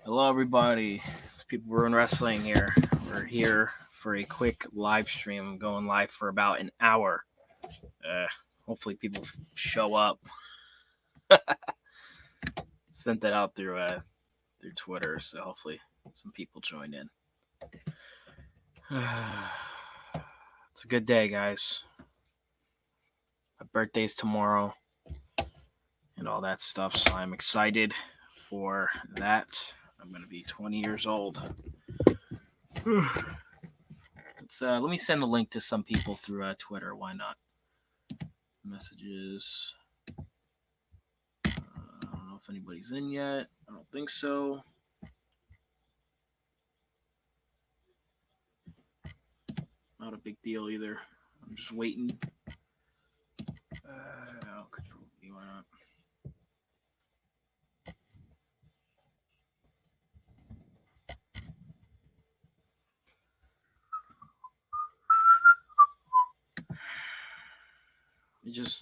Hello, everybody. It's People Brewing Wrestling here. We're here for a quick live stream. I'm going live for about an hour. Hopefully, people show up. Sent that out through Twitter, so hopefully some people join in. It's a good day, guys. My birthday's tomorrow, and all that stuff. So I'm excited for that. I'm gonna be 20 years old. Let me send the link to some people through Twitter. Why not? Messages. I don't know if anybody's in yet. I don't think so. Not a big deal either. I'm just waiting. Control V, why not?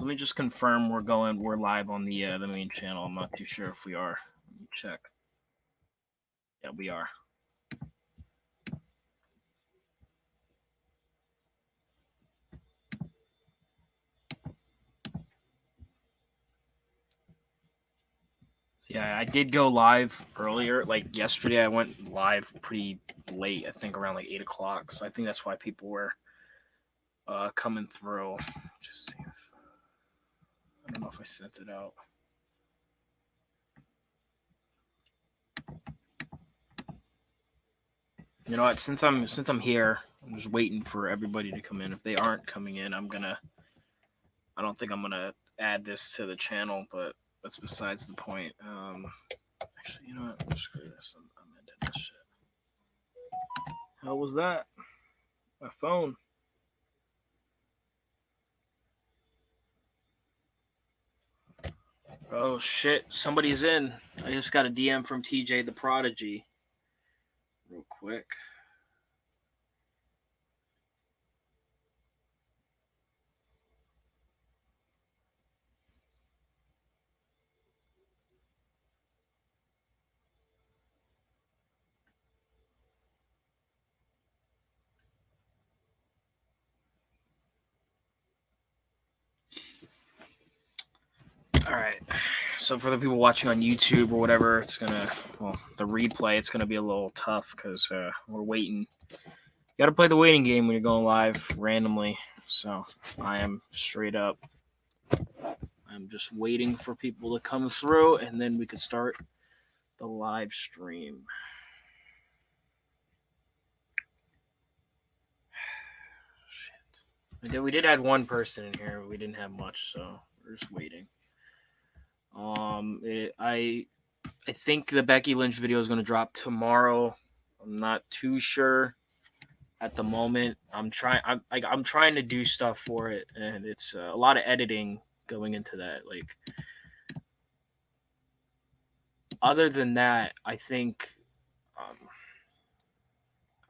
Let me just confirm we're live on the main channel. I'm not too sure if we are. Let me check. Yeah, we are. So yeah, I did go live earlier. Like yesterday, I went live pretty late. I think around like 8 o'clock. So I think that's why people were coming through. Just see if I don't know if I sent it out. You know what? Since I'm here, I'm just waiting for everybody to come in. If they aren't coming in, I don't think I'm gonna add this to the channel, but that's besides the point. Actually, you know what? Screw this. I'm ending this shit. How was that? My phone. Oh shit! Somebody's in. I just got a DM from TJ the Prodigy. Real quick. All right. So for the people watching on YouTube or whatever, the replay, it's gonna be a little tough because we're waiting. You got to play the waiting game when you're going live randomly. So I am straight up. I'm just waiting for people to come through, and then we can start the live stream. Shit. We did add one person in here. But we didn't have much, so we're just waiting. I think the Becky Lynch video is going to drop tomorrow. I'm not too sure at the moment. I'm trying to do stuff for it, and it's a lot of editing going into that. Like, other than that, I think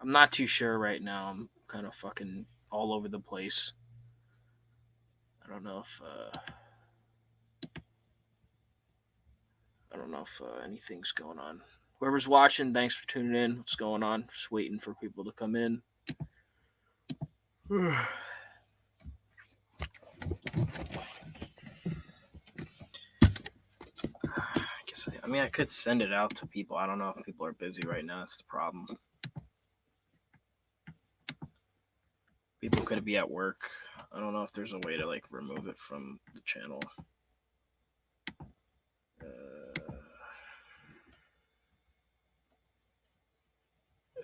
I'm not too sure right now. I'm kind of fucking all over the place. I don't know if anything's going on. Whoever's watching, thanks for tuning in. What's going on? Just waiting for people to come in. I could send it out to people. I don't know if people are busy right now. That's the problem. People could be at work. I don't know if there's a way to like remove it from the channel.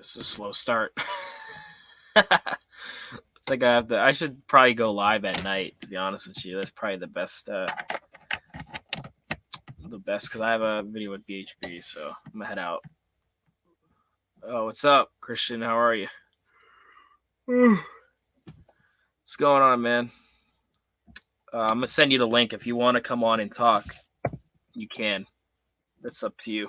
It's a slow start. I think I should probably go live at night, to be honest with you. That's probably the best because I have a video with BHB, so I'm gonna head out. Oh, what's up, Christian? How are you? What's going on, man? I'm gonna send you the link. If you want to come on and talk, you can. That's up to you.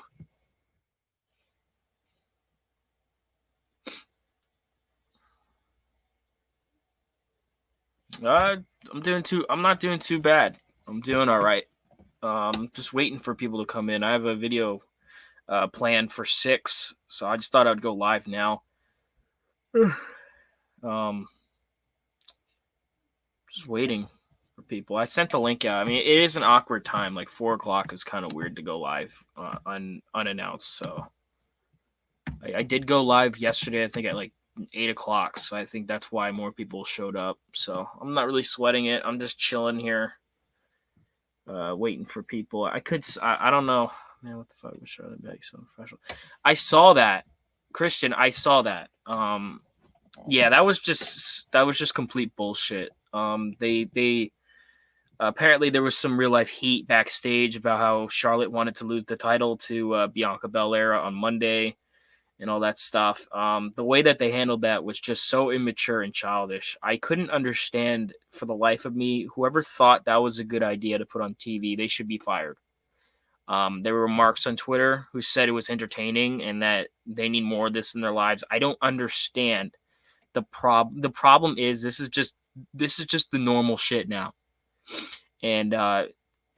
I'm not doing too bad. I'm doing all right. Just waiting for people to come in. I have a video planned for 6, so I just thought I'd go live now. Just waiting for people. I sent the link out. I mean, it is an awkward time. Like 4 o'clock is kind of weird to go live unannounced. So I did go live yesterday, I think at like 8 o'clock. So I think that's why more people showed up. So I'm not really sweating it. I'm just chilling here, waiting for people. I don't know. Man, what the fuck was Charlotte Beck so professional? I saw that. Christian, I saw that. Yeah, that was just complete bullshit. They apparently there was some real life heat backstage about how Charlotte wanted to lose the title to Bianca Belair on Monday and all that stuff. The way that they handled that was just so immature and childish. I couldn't understand for the life of me. Whoever thought that was a good idea to put on TV, they should be fired. There were remarks on Twitter who said it was entertaining and that they need more of this in their lives. I don't understand. The problem is this is just the normal shit now. And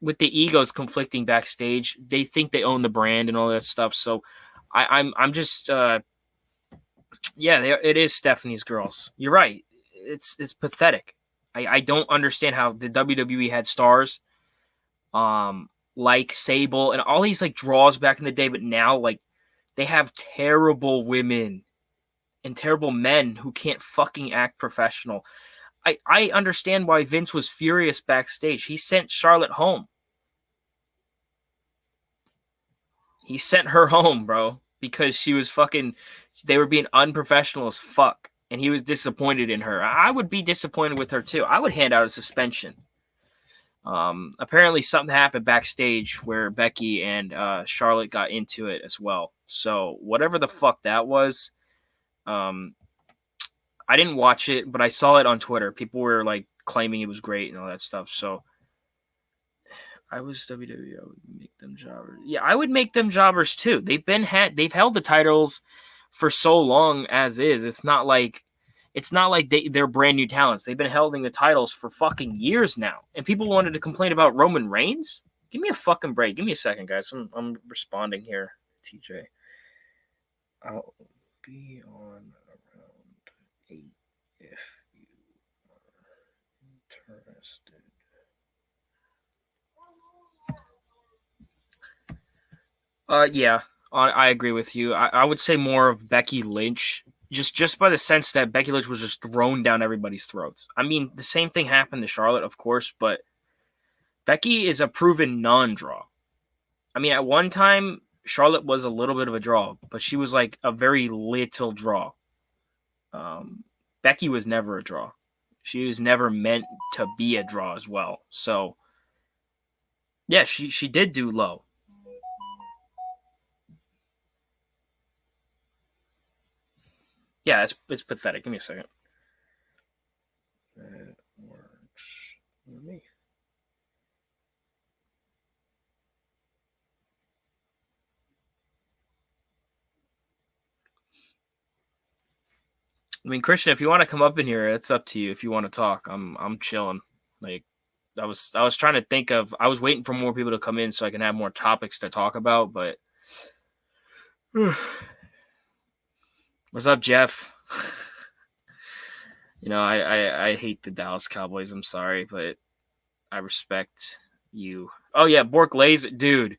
with the egos conflicting backstage, they think they own the brand and all that stuff. So I'm just it is Stephanie's girls. You're right. It's pathetic. I don't understand how the WWE had stars like Sable and all these like draws back in the day, but now like they have terrible women and terrible men who can't fucking act professional. I understand why Vince was furious backstage. He sent Charlotte home. He sent her home, bro, because she was they were being unprofessional as fuck, and he was disappointed in her. I would be disappointed with her too. I would hand out a suspension. Apparently something happened backstage where Becky and Charlotte got into it as well. So whatever the fuck that was, I didn't watch it, but I saw it on Twitter. People were like claiming it was great and all that stuff. So I was WWE. I would make them jobbers. Yeah, I would make them jobbers too. They've held the titles for so long as is. It's not like they're brand new talents. They've been holding the titles for fucking years now. And people wanted to complain about Roman Reigns? Give me a fucking break. Give me a second, guys. I'm responding here, TJ. I'll be on around 8 if you are interested. Yeah, I agree with you. I would say more of Becky Lynch, just by the sense that Becky Lynch was just thrown down everybody's throats. I mean, the same thing happened to Charlotte, of course, but Becky is a proven non-draw. I mean, at one time, Charlotte was a little bit of a draw, but she was like a very little draw. Becky was never a draw. She was never meant to be a draw as well. So, yeah, she did do low. Yeah, it's pathetic. Give me a second. That works for me. I mean, Christian, if you want to come up in here, it's up to you. If you want to talk, I'm chilling. Like, I was trying to think of. I was waiting for more people to come in so I can have more topics to talk about. But what's up, Jeff? You know, I hate the Dallas Cowboys. I'm sorry, but I respect you. Oh yeah, Bork Laser, dude.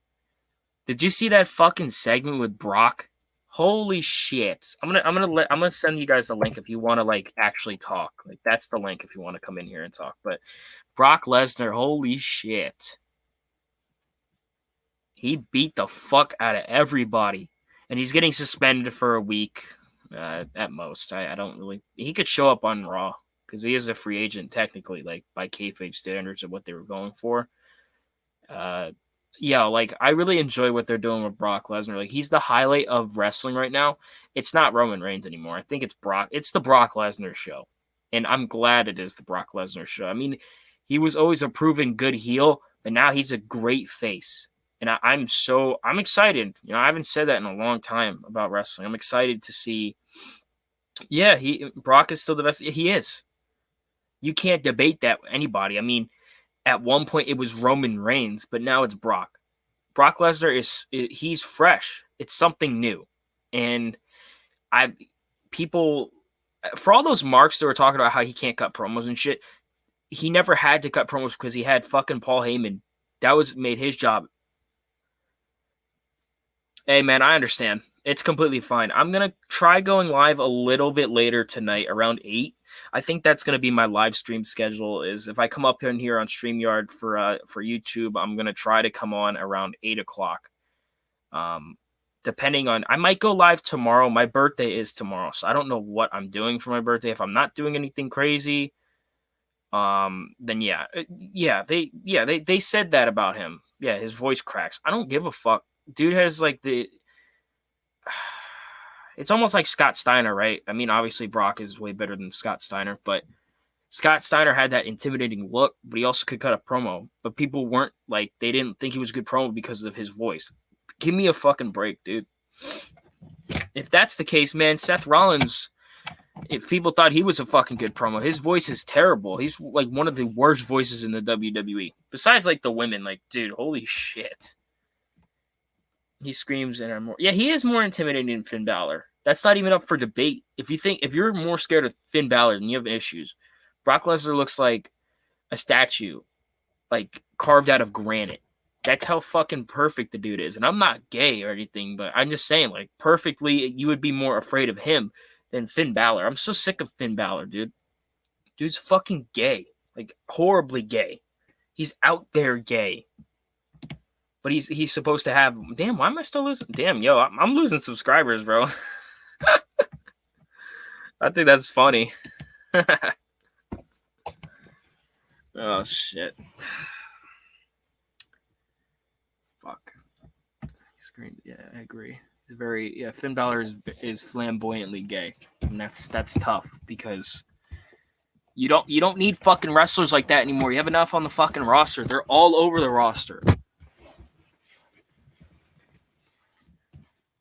Did you see that fucking segment with Brock? Holy shit! I'm gonna send you guys a link if you want to like actually talk. Like that's the link if you want to come in here and talk. But Brock Lesnar, holy shit! He beat the fuck out of everybody, and he's getting suspended for a week at most. I don't really. He could show up on Raw because he is a free agent technically, like by kayfabe standards of what they were going for. Yeah, like I really enjoy what they're doing with Brock Lesnar. Like he's the highlight of wrestling right now. It's not Roman Reigns anymore. I think it's Brock. It's the Brock Lesnar show, and I'm glad it is the Brock Lesnar show. I mean, he was always a proven good heel, but now he's a great face, and I'm excited. You know, I haven't said that in a long time about wrestling. I'm excited to see. Yeah, Brock is still the best. He is. You can't debate that with anybody. I mean, at one point it was Roman Reigns, but now it's Brock. Brock Lesnar he's fresh. It's something new. And people, for all those marks that were talking about how he can't cut promos and shit, he never had to cut promos because he had fucking Paul Heyman. That made his job. Hey, man, I understand. It's completely fine. I'm going to try going live a little bit later tonight, around 8. I think that's going to be my live stream schedule, is if I come up in here on StreamYard for YouTube, I'm going to try to come on around 8 o'clock. Depending on, I might go live tomorrow. My birthday is tomorrow, so I don't know what I'm doing for my birthday. If I'm not doing anything crazy, then they said that about him. Yeah, his voice cracks. I don't give a fuck. Dude has like it's almost like Scott Steiner, right? I mean, obviously Brock is way better than Scott Steiner, but Scott Steiner had that intimidating look, but he also could cut a promo. But people weren't like, they didn't think he was a good promo because of his voice. Give me a fucking break, dude. If that's the case, man, Seth Rollins, if people thought he was a fucking good promo, his voice is terrible. He's like one of the worst voices in the WWE. Besides like the women, like, dude, holy shit. He screams and are more. Yeah, he is more intimidating than Finn Balor. That's not even up for debate. If you're more scared of Finn Balor, then you have issues. Brock Lesnar looks like a statue, like carved out of granite. That's how fucking perfect the dude is. And I'm not gay or anything, but I'm just saying, like, perfectly, you would be more afraid of him than Finn Balor. I'm so sick of Finn Balor, dude. Dude's fucking gay. Like, horribly gay. He's out there gay. But he's supposed to have... Damn, why am I still losing? Damn, yo, I'm losing subscribers, bro. I think that's funny. Oh, shit. Fuck. Yeah, I agree. He's Finn Balor is flamboyantly gay. And that's tough because you don't need fucking wrestlers like that anymore. You have enough on the fucking roster. They're all over the roster.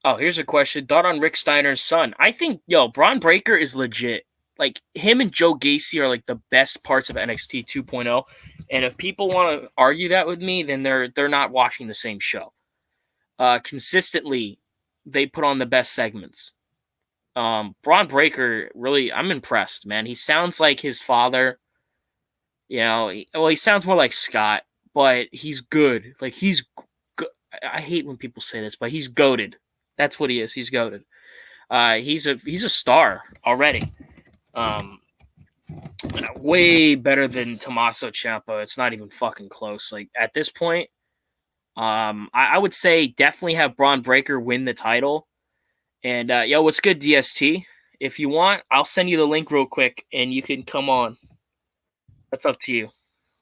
Oh, here's a question. Thought on Rick Steiner's son. I think, Braun Breaker is legit. Like, him and Joe Gacy are like the best parts of NXT 2.0. And if people want to argue that with me, then they're not watching the same show. Consistently, they put on the best segments. Braun Breaker, really, I'm impressed, man. He sounds like his father. He sounds more like Scott, but he's good. Like, he's good. I hate when people say this, but he's goated. That's what he is. He's goated. He's a star already. Way better than Tommaso Ciampa. It's not even fucking close. Like, at this point, I would say definitely have Braun Breaker win the title. And what's good, DST? If you want, I'll send you the link real quick, and you can come on. That's up to you.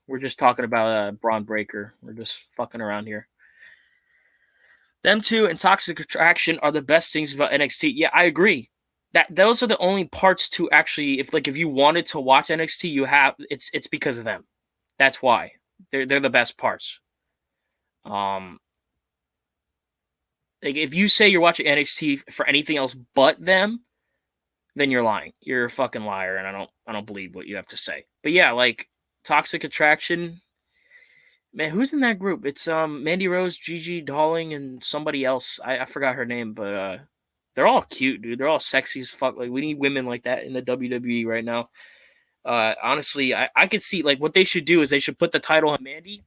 We're just talking about Braun Breaker. We're just fucking around here. Them two and Toxic Attraction are the best things about NXT. Yeah, I agree. Those are the only parts to actually, if you wanted to watch NXT, you have it's because of them. That's why they're the best parts. Like, if you say you're watching NXT for anything else but them, then you're lying. You're a fucking liar, and I don't believe what you have to say. But yeah, like Toxic Attraction. Man, who's in that group? It's Mandy Rose, Gigi Dolling, and somebody else. I forgot her name, but they're all cute, dude. They're all sexy as fuck. Like, we need women like that in the WWE right now. Honestly, I could see, like, what they should do is they should put the title on Mandy,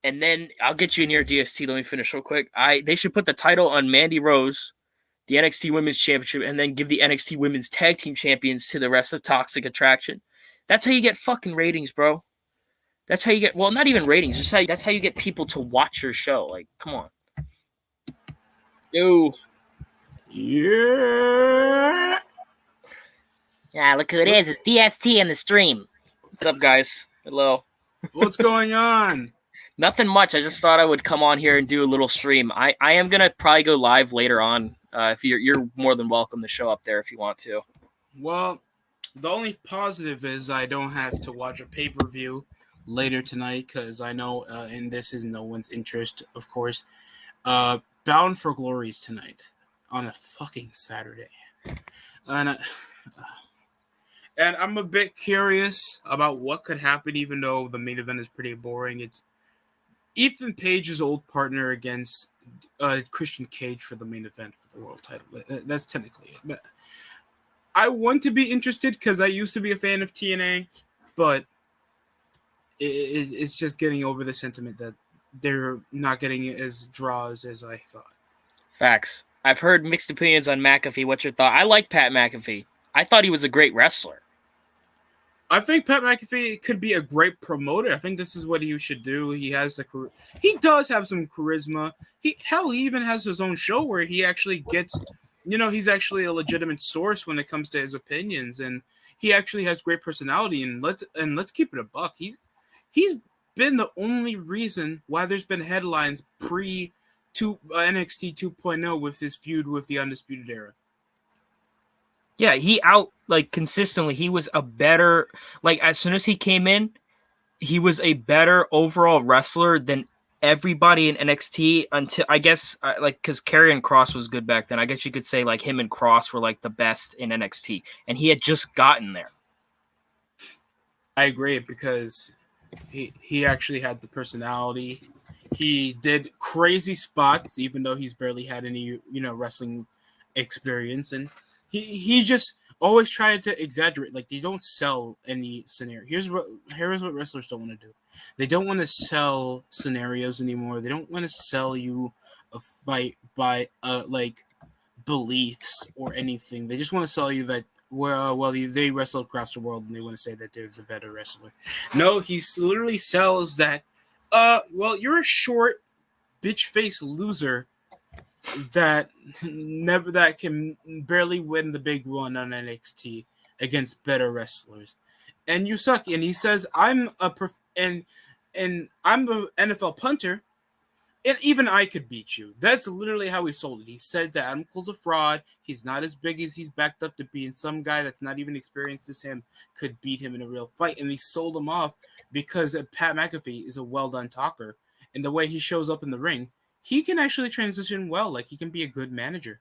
and then I'll get you in your DST. Let me finish real quick. They should put the title on Mandy Rose, the NXT Women's Championship, and then give the NXT Women's Tag Team Champions to the rest of Toxic Attraction. That's how you get fucking ratings, bro. That's how you get, well, not even ratings. That's how you get people to watch your show. Like, come on. Yo. Yeah. Yeah, look who it is. It's DST in the stream. What's up, guys? Hello. What's going on? Nothing much. I just thought I would come on here and do a little stream. I am going to probably go live later on. If you're more than welcome to show up there if you want to. Well, the only positive is I don't have to watch a pay-per-view later tonight because I know, and this is no one's interest, of course, Bound for Glory is tonight on a fucking Saturday. And I'm a bit curious about what could happen, even though the main event is pretty boring. Ethan Page's old partner against Christian Cage for the main event for the world title. That's technically it. But I want to be interested because I used to be a fan of TNA, but it's just getting over the sentiment that they're not getting as draws as I thought. Facts. I've heard mixed opinions on McAfee. What's your thought? I like Pat McAfee. I thought he was a great wrestler. I think Pat McAfee could be a great promoter. I think this is what he should do. He does have some charisma. He even has his own show where he actually gets, he's actually a legitimate source when it comes to his opinions, and he actually has great personality. And let's keep it a buck. He's been the only reason why there's been headlines pre NXT 2.0 with his feud with the Undisputed Era. Yeah, consistently, he was a better, as soon as he came in, he was a better overall wrestler than everybody in NXT until, I guess, because Karrion Kross was good back then. I guess you could say, him and Kross were, the best in NXT, and he had just gotten there. I agree, because he actually had the personality. He did crazy spots, even though he's barely had any, wrestling experience, and he just always tried to exaggerate. They don't sell any scenario. Here's what wrestlers don't want to do. They don't want to sell scenarios anymore. They don't want to sell you a fight by beliefs or anything. They just want to sell you that they wrestle across the world and they want to say that they're the better wrestler. No, he literally sells that. You're a short bitch face loser that can barely win the big one on NXT against better wrestlers, and you suck. And he says, I'm an NFL punter, and even I could beat you. That's literally how he sold it. He said that Adam Cole's a fraud. He's not as big as he's backed up to be, and some guy that's not even experienced as him could beat him in a real fight. And he sold him off because Pat McAfee is a well-done talker, and the way he shows up in the ring, he can actually transition well. He can be a good manager.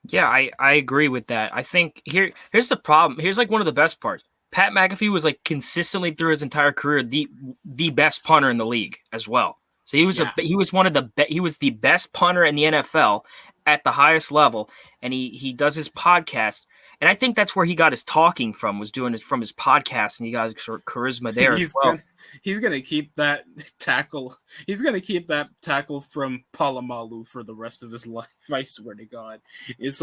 Yeah, I agree with that. I think here's the problem. Here's one of the best parts. Pat McAfee was consistently through his entire career the best punter in the league as well. So he was he was the best punter in the NFL at the highest level, and he does his podcast. And I think that's where he got his talking from, was doing it from his podcast, and he got sort of charisma there as well. He's going to keep that tackle. He's going to keep that tackle from Palomalu for the rest of his life. I swear to God. It's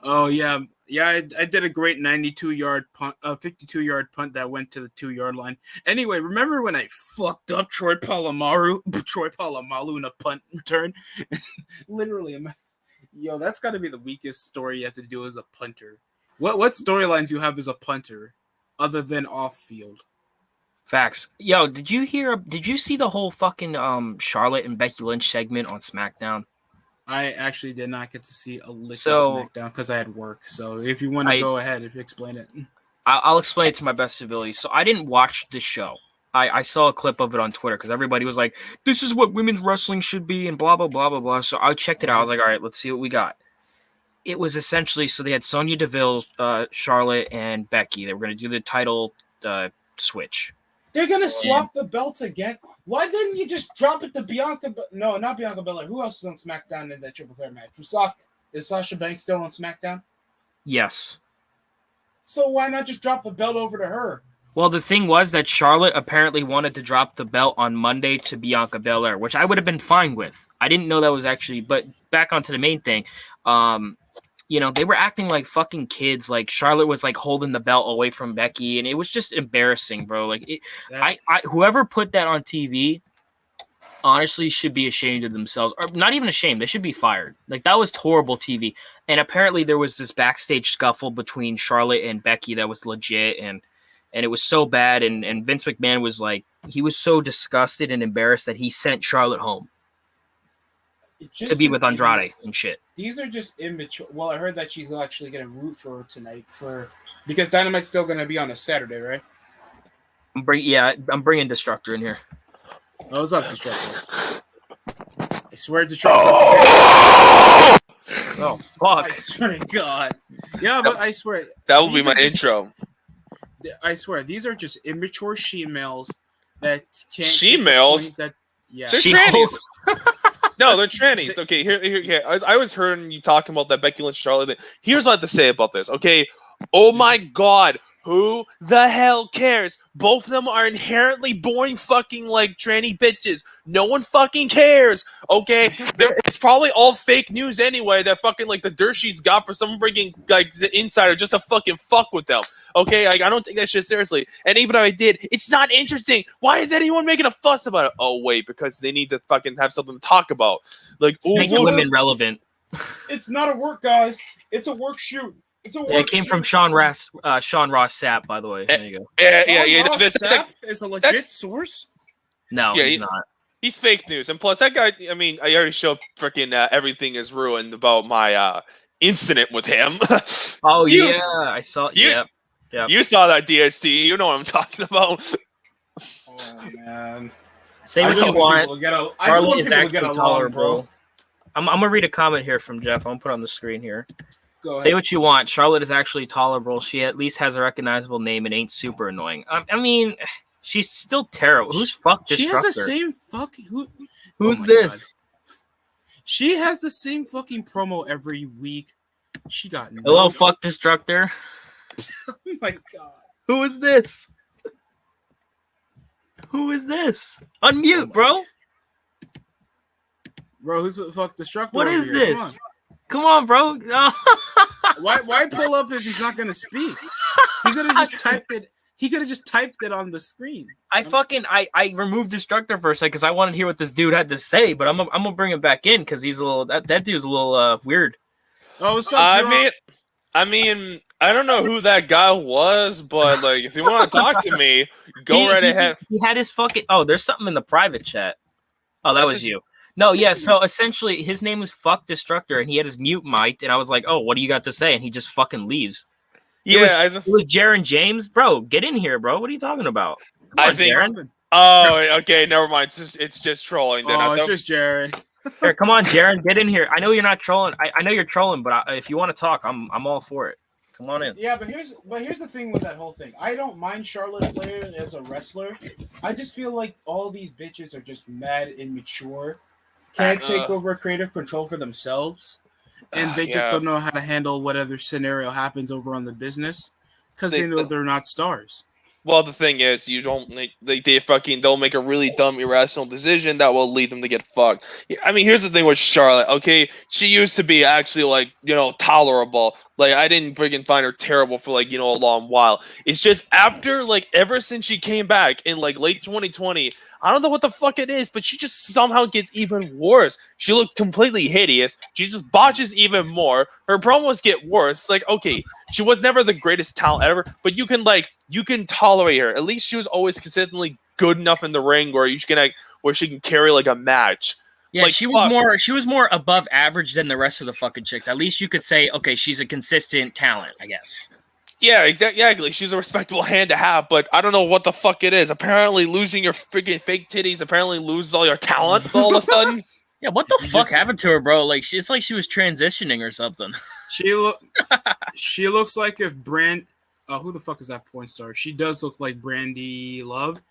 oh, yeah, I did a great 92-yard punt, 52-yard punt that went to the 2-yard line. Anyway, remember when I fucked up Troy Polamalu in a punt return? Literally, that's got to be the weakest story you have to do as a punter. What storylines you have as a punter other than off field? Facts. Did you see the whole fucking Charlotte and Becky Lynch segment on SmackDown? I actually did not get to see a lick of SmackDown because I had work. So if you want to go ahead and explain it. I'll explain it to my best ability. So I didn't watch the show. I saw a clip of it on Twitter because everybody was like, this is what women's wrestling should be and blah, blah, blah, blah, blah. So I checked it out. I was like, all right, let's see what we got. It was essentially, so they had Sonya Deville, Charlotte, and Becky. They were going to do the title switch. They're going to swap the belts again? Why didn't you just drop it to Bianca? No, not Bianca Belair. Who else is on SmackDown in that Triple Threat match? Is Sasha Banks still on SmackDown? Yes. So why not just drop the belt over to her? Well, the thing was that Charlotte apparently wanted to drop the belt on Monday to Bianca Belair, which I would have been fine with. I didn't know that was actually, but back onto the main thing. They were acting like fucking kids. Charlotte was holding the belt away from Becky, and it was just embarrassing, bro. Whoever put that on TV, honestly, should be ashamed of themselves, or not even ashamed. They should be fired. That was horrible TV. And apparently, there was this backstage scuffle between Charlotte and Becky that was legit, and it was so bad. And Vince McMahon was he was so disgusted and embarrassed that he sent Charlotte home to be with Andrade and shit. These are just immature. Well, I heard that she's actually going to root for her tonight because Dynamite's still going to be on a Saturday, right? I'm bringing Destructor in here. Oh, what's up, Destructor? I swear, Destructor. Oh, fuck! I swear to God. Yeah, but I swear that will be my intro. I swear, these are just immature she-males that can't. She-males? Yeah. They're She trannies. hosts. No, they're trannies. Okay, here. I was hearing you talking about that Becky Lynch Charlotte thing. Here's what I have to say about this. Okay, oh my God, who the hell cares? Both of them are inherently boring, fucking like tranny bitches. No one fucking cares. Okay, it's probably all fake news anyway. That fucking like the dirt sheets got for someone bringing like the insider just to fucking fuck with them. Okay, like I don't take that shit seriously. And even if I did, it's not interesting. Why is anyone making a fuss about it? Oh wait, because they need to fucking have something to talk about. Like, ooh, Make look. women relevant. It's not a work, guys. It's a work shoot. It's a work. Yeah, it came from Sean Ross Sapp, by the way. There you go. Yeah. Sapp is a legit source. No, Yeah, he's not. He's fake news, and plus that guy. I mean, I already showed freaking everything is ruined about my incident with him. Oh You- yeah, I saw. you- Yep. Yep. You saw that DST. You know what I'm talking about. Oh man. Say what you want. I Charlotte want is people to actually get along, tolerable. bro. I'm gonna read a comment here from Jeff. I'm gonna put it on the screen here. Go Say ahead. what you want. Charlotte is actually tolerable. She at least has a recognizable name and ain't super annoying. I mean, she's still terrible. Who's fuck She Destructor? has the same fucking Who's oh my this? She has the same fucking promo every week. She got no. Hello, fuck Destructor. Oh my god. Who is this? Who is this? Unmute, bro. Bro, who's the fuck Destructor? What over is here? this? Come on, bro. Why pull up if he's not gonna speak? He could have just typed it. He could have just typed it on the screen. I removed Destructor for a second because I wanted to hear what this dude had to say, but I'm gonna bring him back in because he's a little that dude's a little weird. Oh, what's up, Jaron? I mean, I don't know who that guy was, but like, if you want to talk to me, go right ahead. He had his fucking. Oh, there's something in the private chat. Oh, that was just- you. No, yeah. So essentially, his name was Fuck Destructor, and he had his mute mic'd, and I was like, "Oh, what do you got to say?" And he just fucking leaves. Yeah, It was Jaron James, bro. Get in here, bro. What are you talking about? Come I on, think- Jaron. Oh, okay, never mind. It's just trolling. Then Oh, it's just Jared. Here, come on, Jaron. Get in here. I know you're not trolling. I know you're trolling, but if you want to talk, I'm all for it. Come on in. Yeah, but here's the thing with that whole thing. I don't mind Charlotte Flair as a wrestler. I just feel like all these bitches are just mad immature, can't take over creative control for themselves, and they just don't know how to handle whatever scenario happens over on the business because they know they're not stars. Well, the thing is, you don't they'll make a really dumb, irrational decision that will lead them to get fucked. I mean, here's the thing with Charlotte. Okay, she used to be actually like tolerable. Like I didn't freaking find her terrible for like a long while. It's just after ever since she came back in like late 2020. I don't know what the fuck it is, but she just somehow gets even worse. She looked completely hideous. She just botches even more. Her promos get worse. Like, okay, she was never the greatest talent ever, but you can tolerate her. At least she was always consistently good enough in the ring where she can carry like a match. Yeah, Like, she fuck. was more above average than the rest of the fucking chicks. At least you could say, okay, she's a consistent talent, I guess. Yeah, exactly. She's a respectable hand to have, but I don't know what the fuck it is. Apparently, losing your freaking fake titties apparently loses all your talent all of a sudden. Yeah, what the fuck happened to her, bro? Like, it's like she was transitioning or something. She looks like if who the fuck is that porn star? She does look like Brandy Love,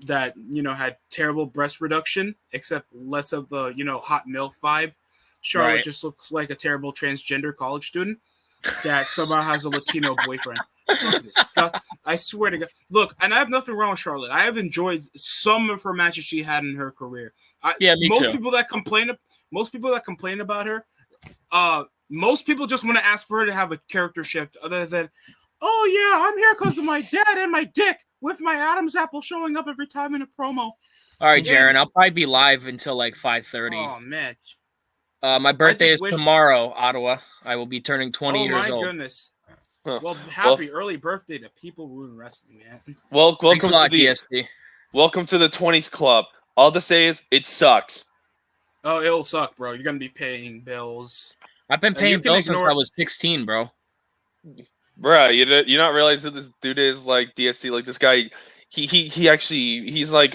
that had terrible breast reduction, except less of the hot MILF vibe. Charlotte just looks like a terrible transgender college student that somehow has a Latino boyfriend. I swear to God. Look, and I have nothing wrong with Charlotte. I have enjoyed some of her matches she had in her career. Me most too. people that complain about her, most people just want to ask for her to have a character shift other than, oh yeah, I'm here because of my dad and my dick with my Adam's apple showing up every time in a promo. All right, Jaron, I'll probably be live until like 5:30. Oh man. My birthday is wish- tomorrow, Ottawa. I will be turning 20 years old. Oh my goodness. Huh. Well, happy early birthday to people ruin wrestling, man. Thanks a lot, DST. Welcome to the 20s club. All to say is it sucks. Oh, it'll suck, bro. You're gonna be paying bills. I've been You paying can bills since ignore- I was 16, bro. Bruh, you not realize who this dude is? Like DSC, like this guy. He's not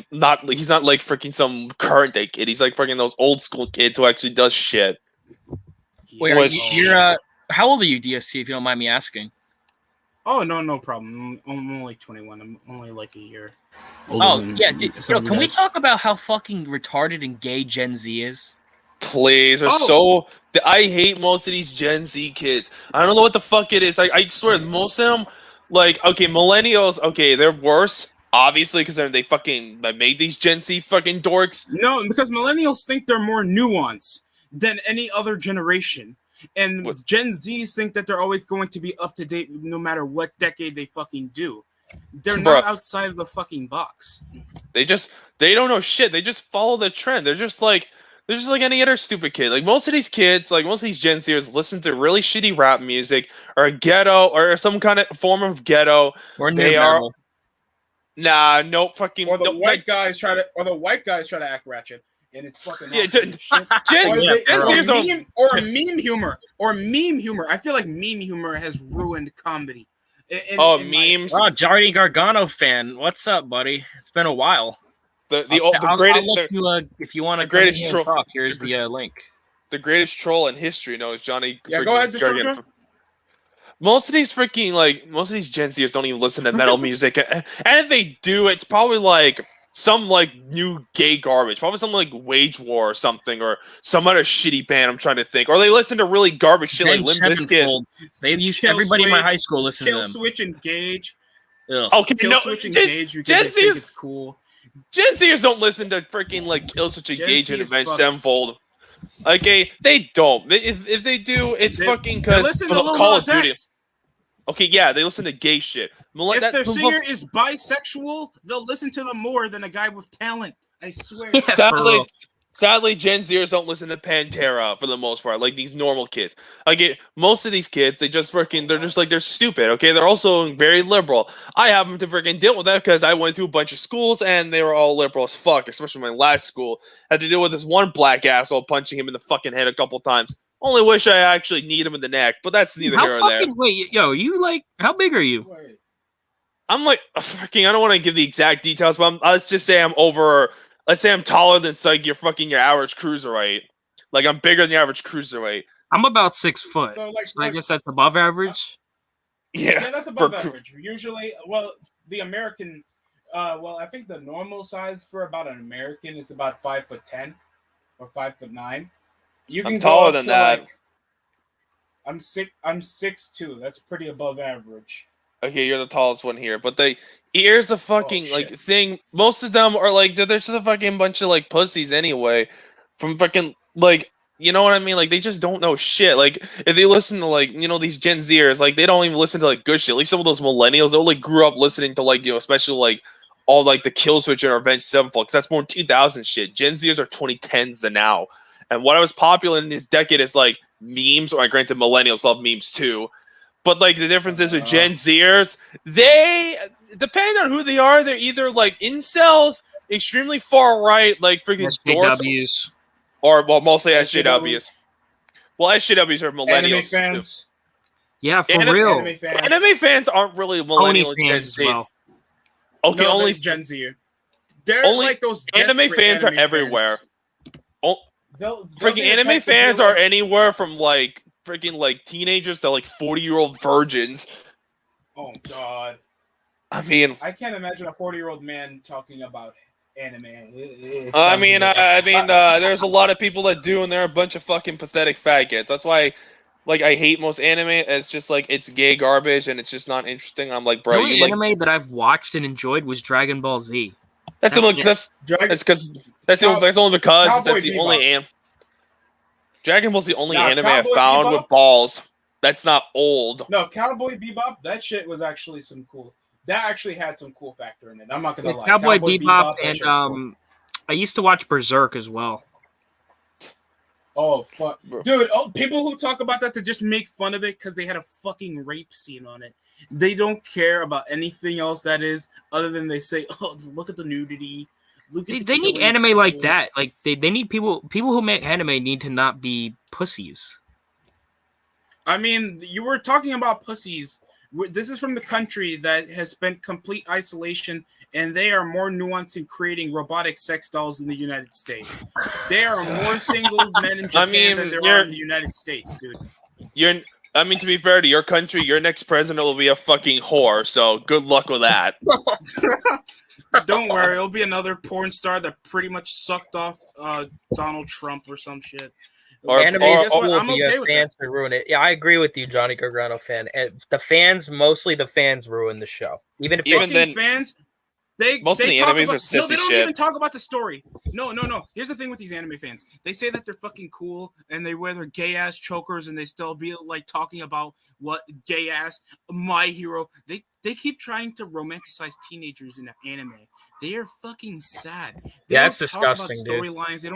like freaking some current day kid. He's like freaking those old school kids who actually does shit. Wait, you're how old are you, DST? If you don't mind me asking. Oh no problem. I'm only 21. I'm only like a year. Oh yeah, can we talk about how fucking retarded and gay Gen Z is? Please, I hate most of these Gen Z kids. I don't know what the fuck it is. I swear, most of them, like, okay, millennials, okay, they're worse, obviously, because they fucking made these Gen Z fucking dorks. No, because millennials think they're more nuanced than any other generation. And Gen Zs think that they're always going to be up to date no matter what decade they fucking do. They're not outside of the fucking box. They don't know shit. They just follow the trend. They're just like any other stupid kid. Like most of these kids, like most of these Gen Zers listen to really shitty rap music or ghetto or some kind of form of ghetto. Or they are no fucking or the white guys try to act ratchet. And it's fucking meme humor. I feel like meme humor has ruined comedy. Memes. Oh, Johnny Gargano fan. What's up, buddy? It's been a while. The greatest. I'll let you, if you want to, greatest troll. Talk, here's the link. The greatest troll in history, is Johnny. Yeah, go ahead, Destructor. Most of these Gen Zers don't even listen to metal music, and if they do, it's probably like some like new gay garbage, probably something like Wage War or something, or some other shitty band. I'm trying to think, or they listen to really garbage shit like Limp Bizkit. They used everybody in my high school listened to them. Kill Switch and Gage. Okay, Switch and Gage because they think it's cool. Gen Zers don't listen to freaking like Kill Switch and Gage and Avenged Sevenfold. Okay, they don't. If they do, it's fucking because Call of Duty. Okay, yeah, they listen to gay shit. If their singer is bisexual, they'll listen to them more than a guy with talent. I swear. Yeah, sadly, Gen Zers don't listen to Pantera for the most part, like these normal kids. Most of these kids, they're just like, they're stupid, okay? They're also very liberal. I happen to freaking deal with that because I went through a bunch of schools and they were all liberal as fuck, especially my last school. I had to deal with this one black asshole punching him in the fucking head a couple times. Only wish I actually need him in the neck, but that's neither here nor there. Wait, yo, you like, how big are you? I'm like, fucking, I don't want to give the exact details, but let's just say let's say I'm taller than like your average cruiserweight. Like I'm bigger than the average cruiserweight. I'm about 6 foot. So I guess that's above average. Yeah, that's above average. Usually, the American, I think the normal size for about an American is about 5'10" or 5'9". I'm taller than that. I'm 6'2". That's pretty above average. Okay, you're the tallest one here, but here's the fucking thing. Most of them are like, they're just a fucking bunch of like pussies anyway. From fucking like, you know what I mean? Like they just don't know shit. Like if they listen to like, these Gen Zers, like they don't even listen to like good shit. Like some of those millennials, they like grew up listening to like, especially like all like the Kill Switch and Avenged Sevenfold, because that's more 2000 shit. Gen Zers are 2010s than now. And what was popular in this decade is like memes, or granted millennials love memes too. But like the difference is with Gen Zers, they depend on who they are. They're either like incels, extremely far right, like freaking SJWs, or mostly SJWs. Well, SJWs are millennials. Anime fans. Yeah, for real. Anime fans aren't really millennial Gen Z. Well. Okay, no, only Gen Z. They're like those anime fans are everywhere. Freaking anime fans are anywhere from like freaking like teenagers to like 40-year-old virgins. Oh God! I mean, I can't imagine a 40-year-old man talking about anime. There's a lot of people that do, and they're a bunch of fucking pathetic faggots. That's why, like, I hate most anime. It's just like it's gay garbage, and it's just not interesting. I'm like, bro, the only anime that I've watched and enjoyed was Dragon Ball Z. That's only because that's the only anime. Dragon Ball's the only anime I found with balls. That's not old. No, Cowboy Bebop, that shit was actually some cool. That actually had some cool factor in it. I'm not gonna lie. Cowboy Bebop and cool. I used to watch Berserk as well. Oh fuck, dude! Oh, people who talk about that to just make fun of it because they had a fucking rape scene on it. They don't care about anything else that is other than they say, "Oh, look at the nudity." They need anime people like that. Like they need people who make anime need to not be pussies. I mean, you were talking about pussies. This is from the country that has spent complete isolation, and they are more nuanced in creating robotic sex dolls in the United States. There are more single men in Japan than there are in the United States, dude. To be fair to your country, your next president will be a fucking whore, so good luck with that. Don't worry, it'll be another porn star that pretty much sucked off Donald Trump or some shit. Anime is guess what? cool, I'm but you okay have with fans to ruin it. Yeah, I agree with you, Johnny Gargano fan. Mostly the fans ruin the show. Even if Even it's then- fans, they Most of the talk animes about, are sissy no, they don't shit. even talk about the story. No. Here's the thing with these anime fans: they say that they're fucking cool and they wear their gay ass chokers and they still be like talking about what gay ass My Hero. They keep trying to romanticize teenagers in the anime. They are fucking sad. They Yeah, don't it's talk disgusting, about dude. storylines. They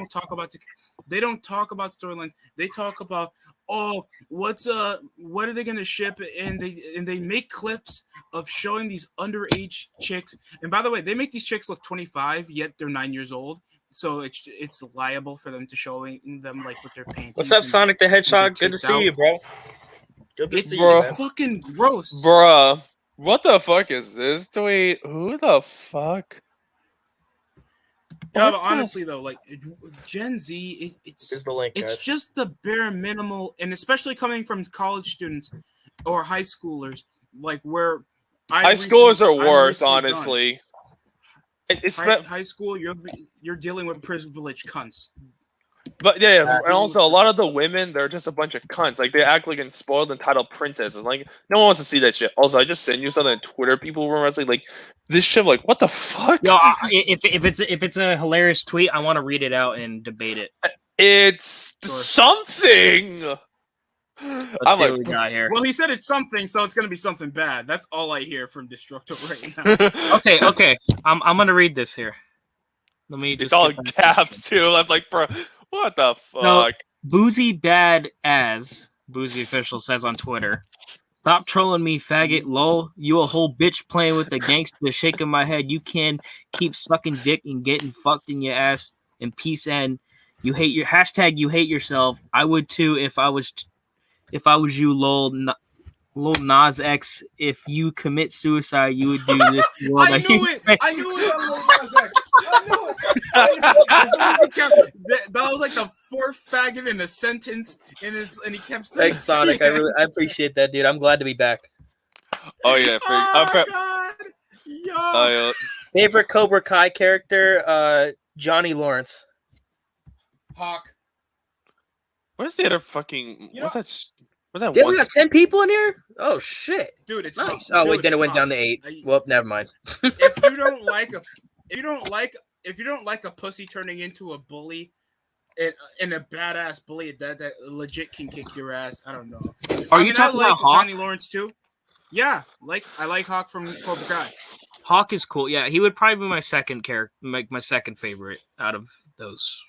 don't talk about storylines. They talk about, oh, what are they gonna ship? And they make clips of showing these underage chicks. And by the way, they make these chicks look 25, yet they're 9 years old. So it's liable for them to showing them like with their panties. What's up, and Sonic the Hedgehog? Good to tits see out. you, bro. Good to It's see Bro. you, man. fucking gross. Bruh, what the fuck is this? Wait, who the fuck? Yeah, What but the- honestly though, like Gen Z, it's Here's the link, it's guys. just the bare minimal, and especially coming from college students or high schoolers, like where High schoolers are I'm worse, recently done. honestly. It's High school, you're dealing with privileged cunts. But yeah, Uh, and also a lot of the women, they're just a bunch of cunts. Like they act like spoiled entitled princesses. Like no one wants to see that shit. Also, I just sent you something on Twitter. People were wrestling like this shit. Like what the fuck? Yo, if it's a hilarious tweet, I want to read it out and debate it. It's Sure. something. Let's I'm see like, what we got here. Well, he said it's something, so it's gonna be something bad. That's all I hear from Destructor right now. Okay. I'm gonna read this here. Let me. it's Just all get in that caps too. I'm like, bro, what the fuck? No. Boozy bad as Boozy official says on Twitter. Stop trolling me, faggot. Lol, you a whole bitch playing with the gangster, shaking my head. You can keep sucking dick and getting fucked in your ass. And peace and you hate your hashtag. You hate yourself. I would too if I was you. Lol, Lil Nas X. If you commit suicide, you would do this. World I knew it. I knew it on Lil Nas X. I knew it. As soon as he kept, that was like the fourth faggot in a sentence, and he kept saying, Thanks, Sonic. I appreciate that, dude. I'm glad to be back. Oh yeah, Oh God, yo. Favorite Cobra Kai character? Johnny Lawrence. Hawk. Where's the other fucking? You know- What's that? What's that Yeah, one? we got 10 people in here. Oh shit! Dude, it's Nice. Hawk. Oh wait, Dude, then it it's went Hawk. down to 8. I- Well, never mind. If you don't like a pussy turning into a bully, and a badass bully that legit can kick your ass, I don't know. Are you talking I like about Hawk? Johnny Lawrence too. Yeah, I like Hawk from Cobra Kai. Hawk is cool. Yeah, he would probably be my second character, my second favorite out of those.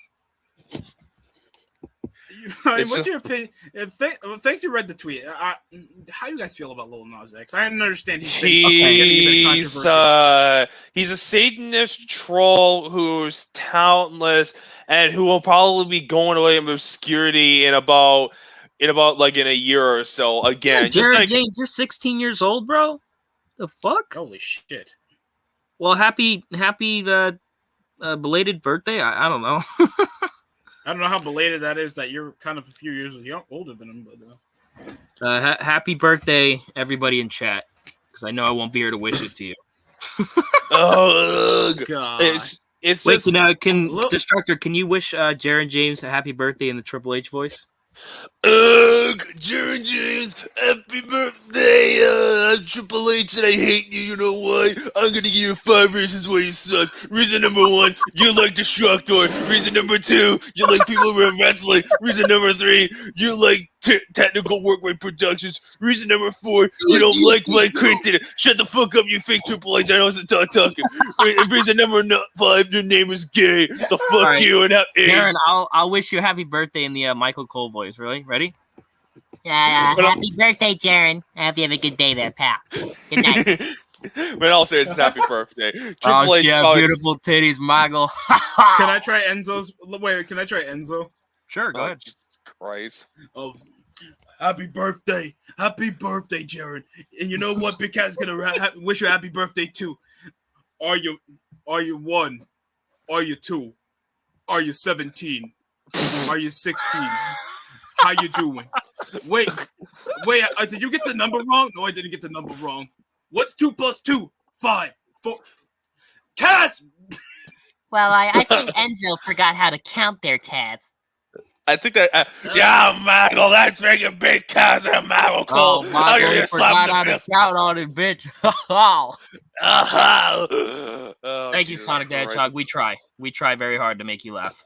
What's your opinion? Thanks you read the tweet. How you guys feel about Lil Nas X? I didn't understand he's been getting a bit of controversy. He's a Satanist troll who's talentless and who will probably be going away in obscurity in about like in a year or so. Again, Yeah, just Jared like James, you're 16 years old, bro. The fuck? Holy shit! Well, happy belated birthday. I don't know. I don't know how belated that is. That you're kind of a few years older than him, but Happy birthday, everybody in chat, because I know I won't be here to wish it to you. ugh. God. It's Wait, just Look- Destructor? Can you wish Jaron James a happy birthday in the Triple H voice? ugh, Jaron James, happy birthday, Triple H, and I hate you. You know why? I'm gonna give you 5 reasons why you suck. Reason number 1, you like Destructor. Reason number 2, you like people who are wrestling. Reason number 3, you like technical work rate productions. Reason number 4, you don't like my critic. Shut the fuck up, you fake Triple H. I know it's a talking. Reason number 5, your name is gay. So fuck right. you and have AIDS. Jaron, I'll wish you a happy birthday in the Michael Cole voice. Really? Ready? Happy birthday, Jaron. I hope you have a good day there, pal. Good night. But I'll say it's happy birthday. Triple Oh, H she have probably- beautiful titties, Michael. Can I try Enzo's? Wait, can I try Enzo? Sure, go Oh, ahead. Jesus Christ. Oh, happy birthday, Jaron! And you know what? Big Cat's gonna wish you a happy birthday too. Are you 1? Are you 2? Are you 17? Are you 16? How you doing? Wait, did you get the number wrong? No, I didn't get the number wrong. What's 2 plus 2? 5. 4. Taz! Well, I think Enzo forgot how to count there, Taz. I think that. Yeah, Michael, that's making big cast of Michael Cole. Oh, I'll give Michael, you you a slap forgot in how the to face. count on it, bitch. Oh. Oh, Thank you, Jesus Sonic the Christ. Hedgehog. We try. We try very hard to make you laugh.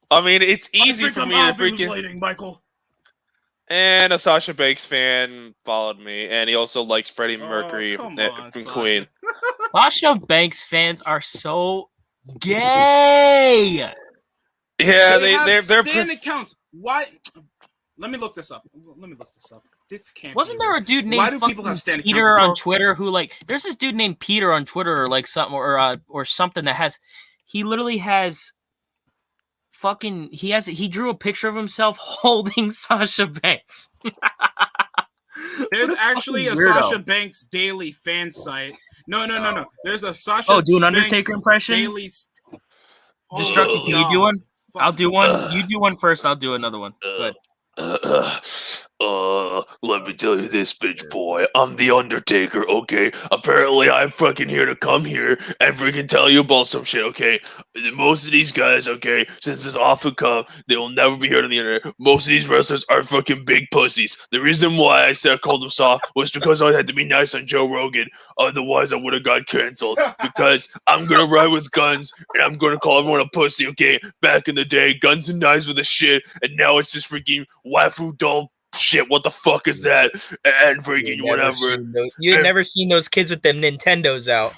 I mean, it's easy I think for I'm me to Alvin freaking. waiting, Michael. And a Sasha Banks fan followed me, and he also likes Freddie Oh, Mercury come on, from Sasha. Queen. Sasha Banks fans are so gay. Yeah, They have they're Stan accounts. Why? Let me look this up. This can't Wasn't be there real. a dude Why named do people have fucking Stan Peter accounts, on bro? Twitter who like? There's this dude named Peter on Twitter or like something or something that has. He literally has. Fucking, he drew a picture of himself holding Sasha Banks. There's What actually a fucking weirdo. Sasha Banks daily fan site. No. There's a Sasha. Oh, do an Banks Undertaker impression? Daily. Destructor, Oh, can you do one? Fuck. I'll do one. You do one first. I'll do another one. Good. Let me tell you this, bitch boy. I'm the Undertaker, okay? Apparently, I'm fucking here to come here and freaking tell you about some shit, okay? Most of these guys, okay, since this off the cuff, they will never be heard on the internet. Most of these wrestlers are fucking big pussies. The reason why I said I called them soft was because I had to be nice on Joe Rogan. Otherwise, I would have got canceled. Because I'm gonna ride with guns and I'm gonna call everyone a pussy, okay? Back in the day, Guns and Knives were the shit, and now it's just freaking waifu doll shit. What the fuck is that? And freaking whatever. You had never seen those kids with them Nintendos out.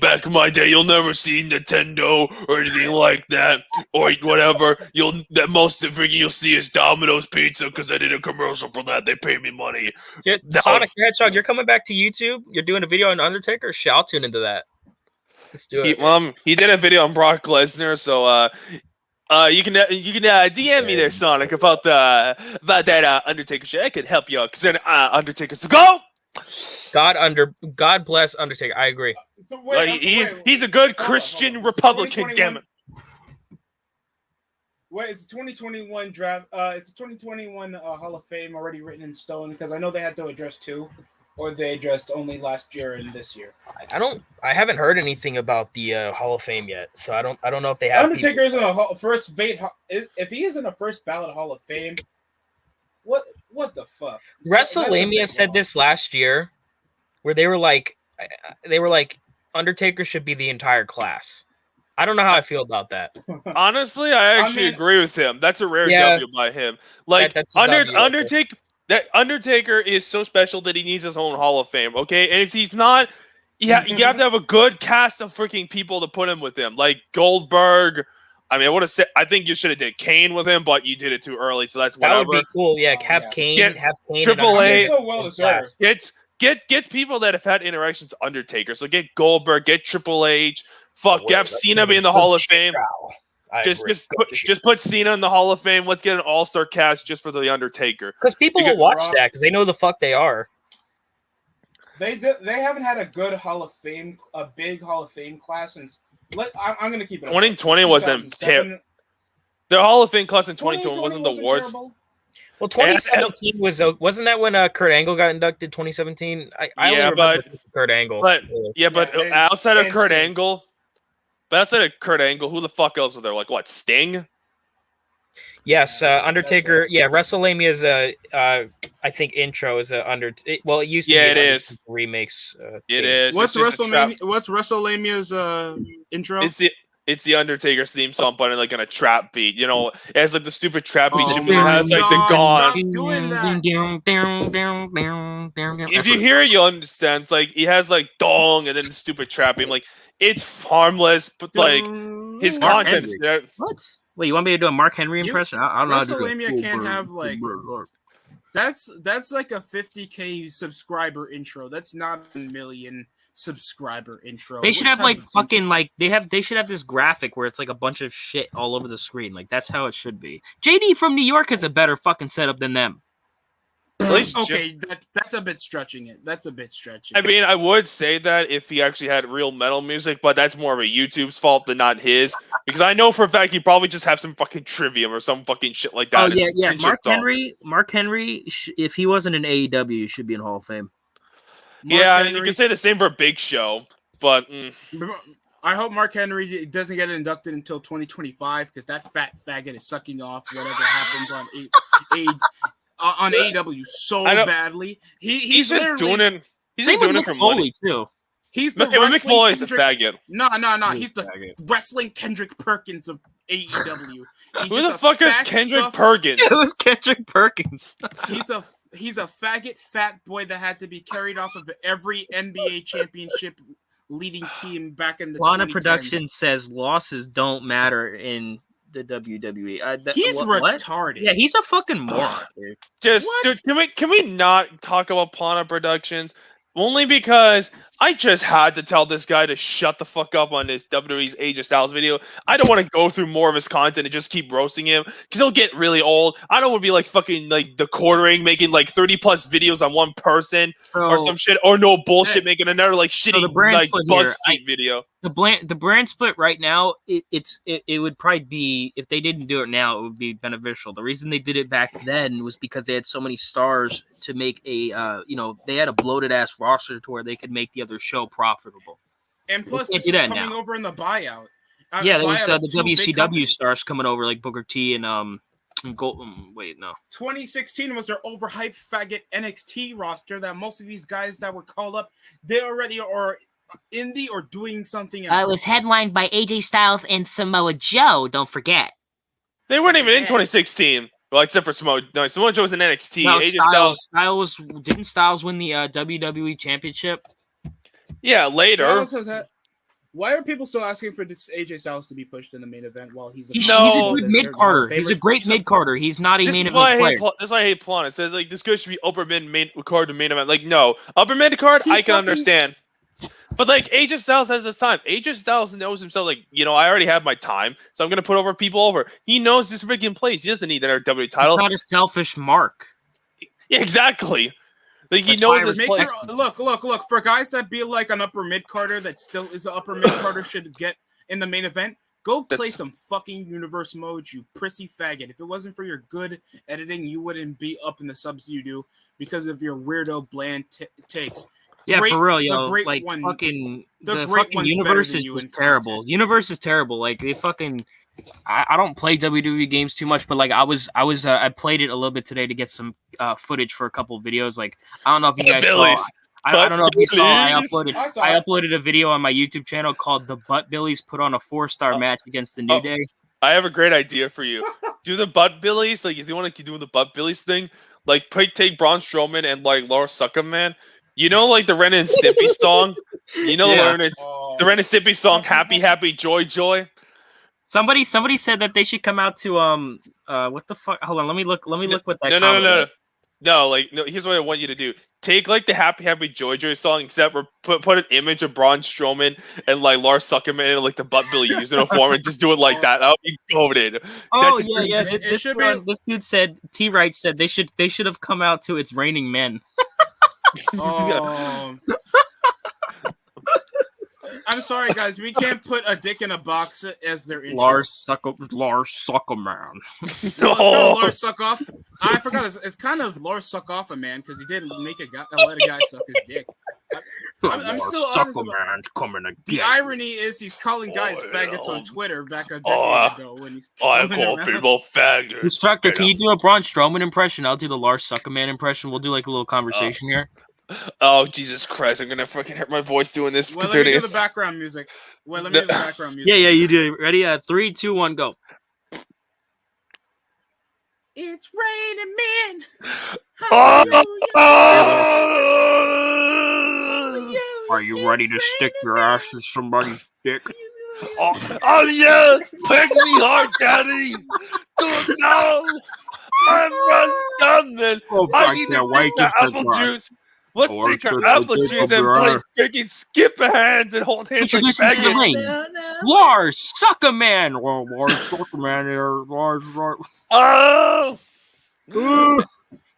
Back in my day, you'll never see Nintendo or anything like that, or whatever. You'll see is Domino's Pizza because I did a commercial for that. They paid me money. Sonic the Hedgehog, you're coming back to YouTube. You're doing a video on Undertaker. Shit, I'll tune into that. Let's do it. He did a video on Brock Lesnar, so you can DM me there, Sonic, about that Undertaker shit. I could help you out because then Undertaker's to go. God bless Undertaker. I agree. So he's a good Christian Republican. Damn it. Wait, is the 2021 draft? Is the 2021 Hall of Fame already written in stone? Because I know they had to address two, or they addressed only last year and this year. I haven't heard anything about the Hall of Fame yet, so I don't know if they have. Undertaker isn't a first bait. If he isn't a first ballot Hall of Fame, what the fuck? WrestleMania said this last year, where they were like, Undertaker should be the entire class. I don't know how I feel about that. Honestly, I actually agree with him. That's a rare W by him. Like that's a W. Undertaker is so special that he needs his own Hall of Fame. Okay, and if he's not, you have to have a good cast of freaking people to put him with him, like Goldberg. I mean, I think you should have did Kane with him, but you did it too early, so that's whatever. That would be cool. Yeah, have Kane. Have Kane. Triple A. So well deserved. Get people that have had interactions with Undertaker. So get Goldberg, get Triple H. Fuck, have Cena be in the Hall of Fame. Just put Cena in the Hall of Fame. Let's get an all-star cast just for the Undertaker. Because people will watch that because they know the fuck they are. They haven't had a good Hall of Fame, a big Hall of Fame class since. I'm gonna keep it. 2020 wasn't terrible. The Hall of Fame class in 2020 wasn't the worst. Terrible. Well, 2017 wasn't that when Kurt Angle got inducted? 2017. I only remember Kurt Angle. But outside of Kurt Angle, who the fuck else are there? Like what? Sting. Yes, Undertaker. Yeah, WrestleMania's I think intro is it used to be. Yeah, it is remakes. It is. What's WrestleMania? What's WrestleMania's intro? It's the Undertaker's theme song, but like in a trap beat. You know, it has like the stupid trap beat. Oh It has like the gone. If you hear it, you'll understand. It's like he has like dong and then the stupid trap beat. Like it's harmless, but like his content is there. What? Wait, you want me to do a Mark Henry impression? I don't know. WrestleMania can't have like that's like a 50K subscriber intro. That's not a million subscriber intro. They should have like fucking like they should have this graphic where it's like a bunch of shit all over the screen. Like that's how it should be. JD from New York has a better fucking setup than them. Okay, that's a bit stretching it. I mean, I would say that if he actually had real metal music, but that's more of a YouTube's fault than not his. Because I know for a fact he probably just have some fucking trivia or some fucking shit like that. Oh yeah. Mark Henry, if he wasn't in AEW, should be in Hall of Fame. You can say the same for Big Show. But I hope Mark Henry doesn't get inducted until 2025 because that fat faggot is sucking off whatever happens on AEW so badly. He's just doing it. He's Same just doing with it for Mick Foley, money. too. He's the Mick wrestling Foley is a Kendrick. faggot. No. He's the faggot. wrestling Kendrick Perkins of AEW. Who the fuck is Kendrick Perkins? It was Kendrick Perkins. He's a faggot fat boy that had to be carried off of every NBA championship leading team back in the Lana 2010s. Production says losses don't matter in the WWE. He's retarded. Yeah, he's a fucking moron, dude. Dude, can we not talk about Pana Productions? Only because I just had to tell this guy to shut the fuck up on this WWE's AJ Styles video. I don't want to go through more of his content and just keep roasting him because he'll get really old. I don't want to be like fucking like the quartering, making like 30 plus videos on one person or some shit, or no bullshit, making another like shitty like BuzzFeed video. The brand split right now, it would probably be, if they didn't do it now, it would be beneficial. The reason they did it back then was because they had so many stars to make a they had a bloated ass roster to where they could make the other show profitable. And plus, this was coming over in the buyout. There was the WCW stars coming over like Booker T and wait, no. 2016 was their overhyped faggot NXT roster that most of these guys that were called up, they already are indie or doing something else. It was headlined by AJ Styles and Samoa Joe, don't forget. They weren't even in 2016. Well, except for Samoa. No, Samoa Joe was in NXT. No, AJ didn't Styles win the WWE Championship? Yeah, later. Why are people still asking for this AJ Styles to be pushed in the main event while he's a good mid-carder. He's a great mid-carder. He's not a main event player. This is why I hate Plon. It says like this guy should be upper mid card to main event. Like no, upper mid card I can understand. But like AJ Styles has his time. AJ Styles knows himself. Like I already have my time, so I'm gonna put over people over. He knows this freaking place. He doesn't need another WWE title. He's not a selfish mark. Yeah, exactly. Like he knows his place. Look. For guys that be like an upper mid carder that still is an upper mid carder should get in the main event. Go play some fucking universe mode, you prissy faggot. If it wasn't for your good editing, you wouldn't be up in the subs you do because of your weirdo bland takes. Yeah, for real, like fucking the fucking universe is just terrible. Universe is terrible. Like they fucking, I don't play WWE games too much, but like I played it a little bit today to get some footage for a couple of videos. Like I don't know if you guys saw. I don't know if you saw. I uploaded a video on my YouTube channel called "The Butt Billies Put on a 4-Star Match Against the New Day." I have a great idea for you. Do the Butt Billies, like if you want to keep doing the Butt Billies thing, like take Braun Strowman and like Laura Suckerman. You know, like the Ren and Stimpy song. You know, the Ren and Stimpy song, "Happy Happy Joy Joy." Somebody said that they should come out to what the fuck? Hold on, let me look what that. No. Here's what I want you to do. Take like the "Happy Happy Joy Joy" song, except put an image of Braun Strowman and like Lars Suckerman and like the Butt Billy using a form and just do it like that. That would be goated. Oh yeah. This dude said T-Wright said they should have come out to "It's Raining Men." I'm sorry, guys. We can't put a dick in a box as their intro. Lars Suckerman. Lars Suck Off. I forgot. It's kind of Lars Suck Off a man because he didn't let a guy suck his dick. I'm still honest about the irony is he's calling guys faggots on Twitter back a decade ago when he's I call people faggots. Destructor, can you do a Braun Strowman impression? I'll do the Lars Suckerman impression. We'll do like a little conversation here. Oh Jesus Christ! I'm gonna fucking hurt my voice doing this. Well, let me do the background music. Yeah, you do. Ready? 3, 2, 1, go. It's raining men. Are you ready to stick your ass in somebody's dick? Oh yeah! Pick me hard, daddy. No, I'm done then. I need to drink the apple juice. Let's take our apple juice and play freaking skip hands and hold hands like faggots. Lars Suckerman. Well, Lars Suckerman here. Lars. Oh.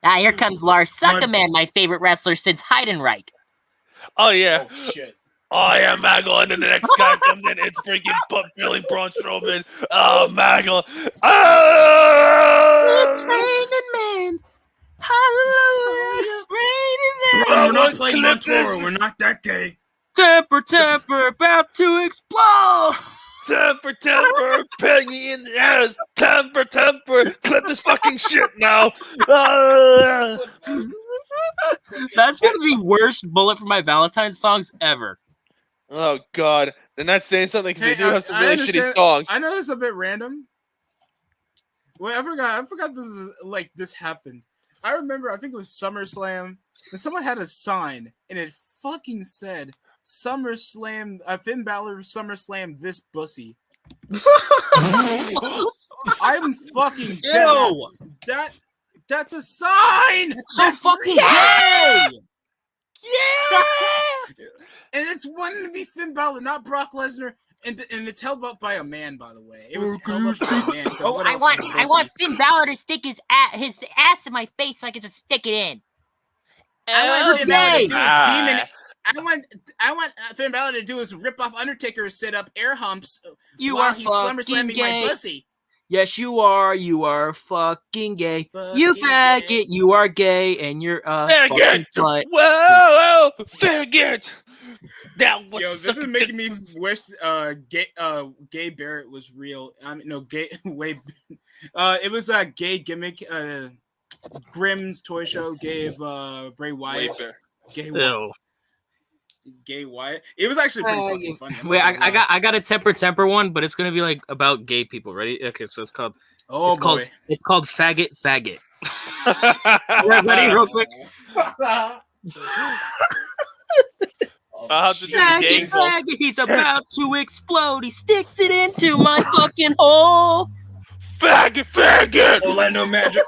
Here comes Lars Suckerman, my favorite wrestler since Heidenreich. Oh yeah. Oh shit. Oh yeah, Maggle, and then the next guy comes in. It's freaking Billy Braun Strowman. Oh Maggle. It's raining man. Hallelujah. It's raining man. We're not playing Montoro. We're not that gay. Temper, about to explode. Temper, peg me in the ass. Temper, clip this fucking shit now. That's one of the worst Bullet for My Valentine songs ever. Oh God, they're not saying something because Hey, they do have some really shitty understand- songs. I know this is a bit random. Wait, I forgot this happened. I remember, I think it was SummerSlam, and someone had a sign, and it fucking said SummerSlam, Finn Balor SummerSlam this bussy. I'm fucking dead. Ew. That's a sign. So fucking gay. gay. Yeah. And it's wanting to be Finn Balor, not Brock Lesnar. And it's held up by a man, by the way. It was held up by a man. Oh, I want Finn Balor to stick his ass in my face so I can just stick it in. I want Finn Balor to do his Ah. demon. I want Finn Balor to do his rip-off Undertaker sit-up air humps You while are he's fucking SummerSlamming gay. my pussy. Yes, you are. You are fucking gay. You Fucking faggot. gay. You are gay, and you're fucking Faggot. slut. Whoa, faggot. That was Yo, this is sucking making me wish Gay Barrett was real. I mean, no, Gay way. It was a gay gimmick. Grimm's toy show gave Bray Wyatt gay Ew. Gay Wyatt. It was actually pretty fucking funny. I'm Wait, not gonna lie. I got a temper one, but it's gonna be like about gay people. Ready? Okay, so it's called Oh boy. it's called faggot. Ready, real quick. I'll have to do the gay Faggot, he's about to explode. He sticks it into my fucking hole. Faggot. Orlando Magic.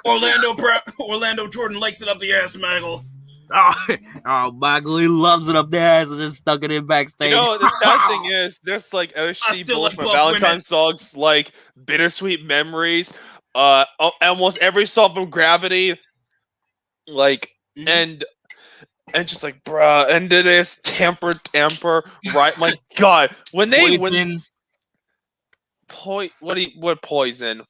Orlando Jordan likes it up the ass, Maggle. Michael, he loves it up there. So just stuck it in backstage. You know, the sad thing is, there's like OC still Bullet like for buff Valentine women. songs like Bittersweet Memories, almost every song from Gravity, like, Mhm. and just like, bruh, and this Temper, right? My God, when Poison. what Poison?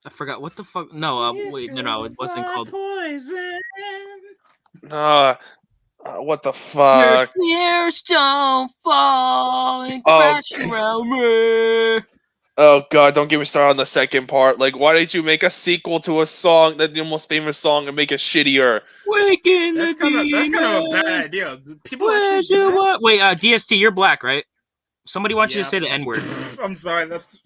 I forgot what the fuck. No, wait, no, it wasn't called. Poison. What the fuck? Your tears don't fall and Oh. crash around me. Oh God, don't get me started on the second part. Like, why did you make a sequel to a song, that the most famous song, and make it shittier? Waking That's the kind of a demon. bad idea. People Where actually do do that? what? Wait, DST, you're black, right? Somebody wants you Yeah. to say the N word. I'm sorry. That's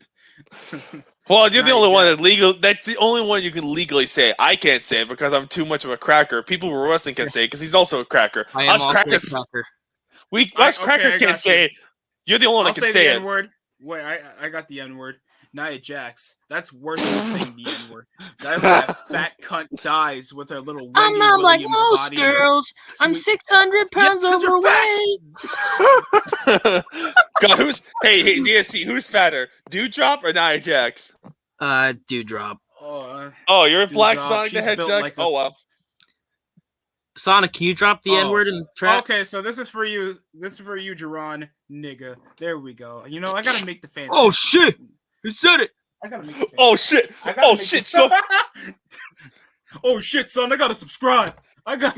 Well, you're the Not only one yet. that legal. That's the only one you can legally say. I can't say it because I'm too much of a cracker. People who are wrestling can say it because he's also a cracker. I am Us also crackers, a cracker. us okay, crackers I can't got say you. it. You're the only one I'll that can say say the it. N word. Wait, I got the N word. Nia Jax. That's worse than saying the N word. That fat cunt dies with her little Wendy I'm not like Williams most body. and her girls. I'm sweet- 600 pounds 'cause you're fat. overweight. God, hey DSC, who's fatter, Dewdrop or Nia Jax? Dewdrop. Oh, you're a Black Dewdrop, Sonic the she's built Hedgehog. like a- Oh wow. Sonic, can you drop the Oh. N word in the track? Okay, so this is for you. This is for you, Jaron, nigga. There we go. You know, I gotta make the fans. Oh shit! You said it. I gotta make the fans. Oh shit. I gotta Oh make shit. the- So oh shit, son! I gotta subscribe. I got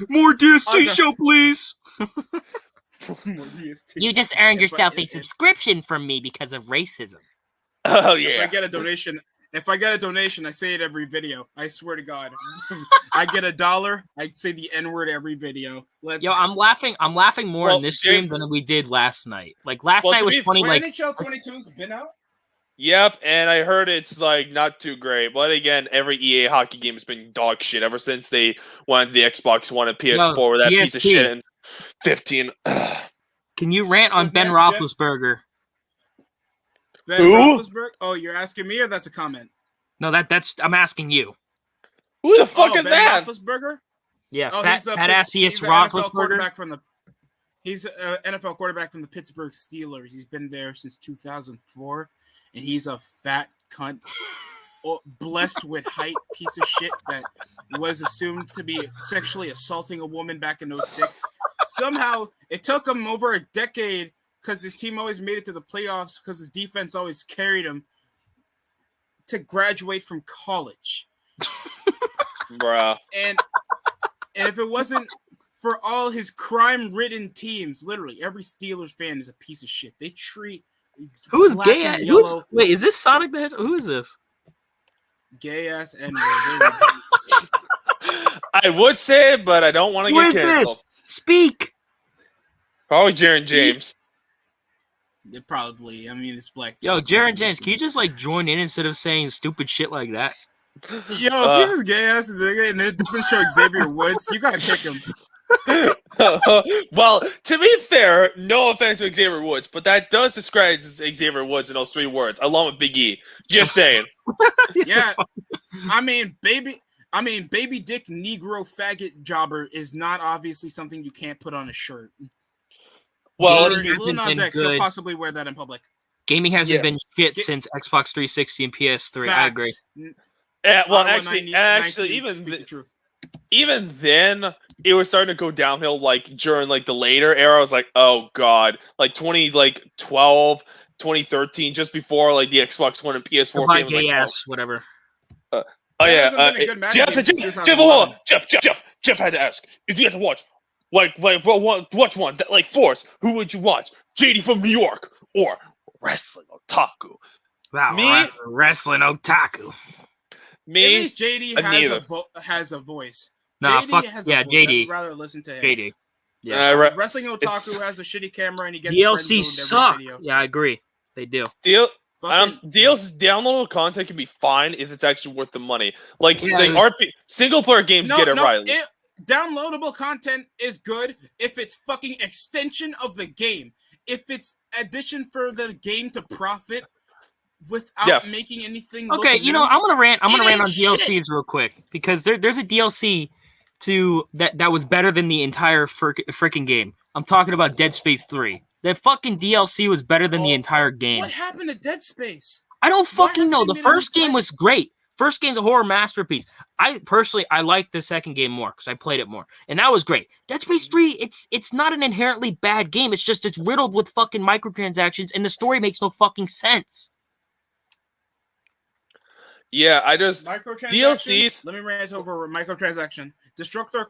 More DST I got- show, please. more DST. You just earned If I- yourself a if- subscription from me because of racism. oh If I yeah. get a donation, I say it every video. I swear to God. I get $1, I say the N word every video. Let's Yo, I'm laughing more Well, in this stream James- than we did last night. Like last Well, night to was be- funny. Like NHL 22's been out. Yep, and I heard it's like not too great. But again, every EA hockey game has been dog shit ever since they went to the Xbox One and PS4 with that piece of DST. shit in 15. can you rant on Who's Ben next, Jen? Roethlisberger? Ben Who? Roethlisberger? Oh, you're asking me, or that's a comment? No, that's I'm asking you. Who the fuck is Ben that? Roethlisberger? Yeah, Oh, fat he's a assiest he's an NFL Roethlisberger. quarterback from the. He's an NFL quarterback from the Pittsburgh Steelers. He's been there since 2004, and he's a fat cunt, blessed with height, piece of shit that was assumed to be sexually assaulting a woman back in 06. Somehow, it took him over a decade because his team always made it to the playoffs because his defense always carried him to graduate from college. Bruh. And And if it wasn't for all his crime-ridden teams, literally every Steelers fan is a piece of shit. They treat Who's black gay? and yellow Wait, is this Sonic the Hedgehog? Who is this? gay ass N-word. I would say it, but I don't want to Who get is this? canceled. Speak. Probably Jaron James. It probably. I mean, it's black. Yo, Jaron James, can you just like join in instead of saying stupid shit like that? Yo, if he's a gay ass nigga and it doesn't show Xavier Woods, you gotta kick him. Well, to be fair, no offense to Xavier Woods, but that does describe Xavier Woods in those 3 words, along with Big E. Just saying. Yeah, I mean, baby dick Negro faggot jobber is not obviously something you can't put on a shirt. Well, Gaming let's be Lil hasn't Nas been X, he'll good. possibly wear that in public. Gaming hasn't Yeah. been shit since Xbox 360 and PS3. I agree. well, Ottawa actually, 19 speak the truth. even then, it was starting to go downhill. Like during like the later era, I was like, oh god, like 2012, 2013, just before like the Xbox One and PS4 Goodbye, came. I was gay like, ass, whatever. oh There yeah, hasn't been a good Madden game since 2011. Jeff had to ask if you had to watch watch one that, like Force. Who would you watch? JD from New York or Wrestling Otaku? Wow, Me? wrestling otaku. At Me, least JD neither. has a voice. Nah, JD fuck has yeah, a voice. JD. I'd rather listen to him. JD. Yeah. Wrestling it's- Otaku has a shitty camera and he gets DLC friend-zoned suck. every video. Yeah, I agree. They do. deal. Fucking- Deals downloadable content can be fine if it's actually worth the money. Like Yeah, single player games get it right. Downloadable content is good if it's fucking extension of the game. If it's addition for the game to profit without making anything look Okay, you know, new, I'm gonna rant. I'm It gonna rant on ain't shit. DLCs real quick because there's a DLC to that was better than the entire freaking game. I'm talking about Dead Space 3. That fucking DLC was better than the entire game. what happened to Dead Space? I don't Why fucking know. haven't The they made first any game was great. First game's a horror masterpiece. I like the second game more because I played it more, and that was great. Dead Space 3, it's not an inherently bad game. It's just it's riddled with fucking microtransactions, and the story makes no fucking sense. Yeah, I just Microtransactions. DLCs. Let me rant over microtransaction. Destructor.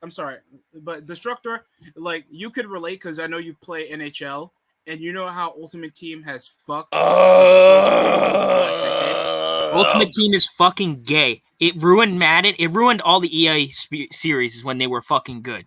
I'm sorry, but Destructor, like you could relate because I know you play NHL and you know how Ultimate Team has fucked sports games over the last decade. Ultimate Team is fucking gay. It ruined Madden. It ruined all the EA series when they were fucking good.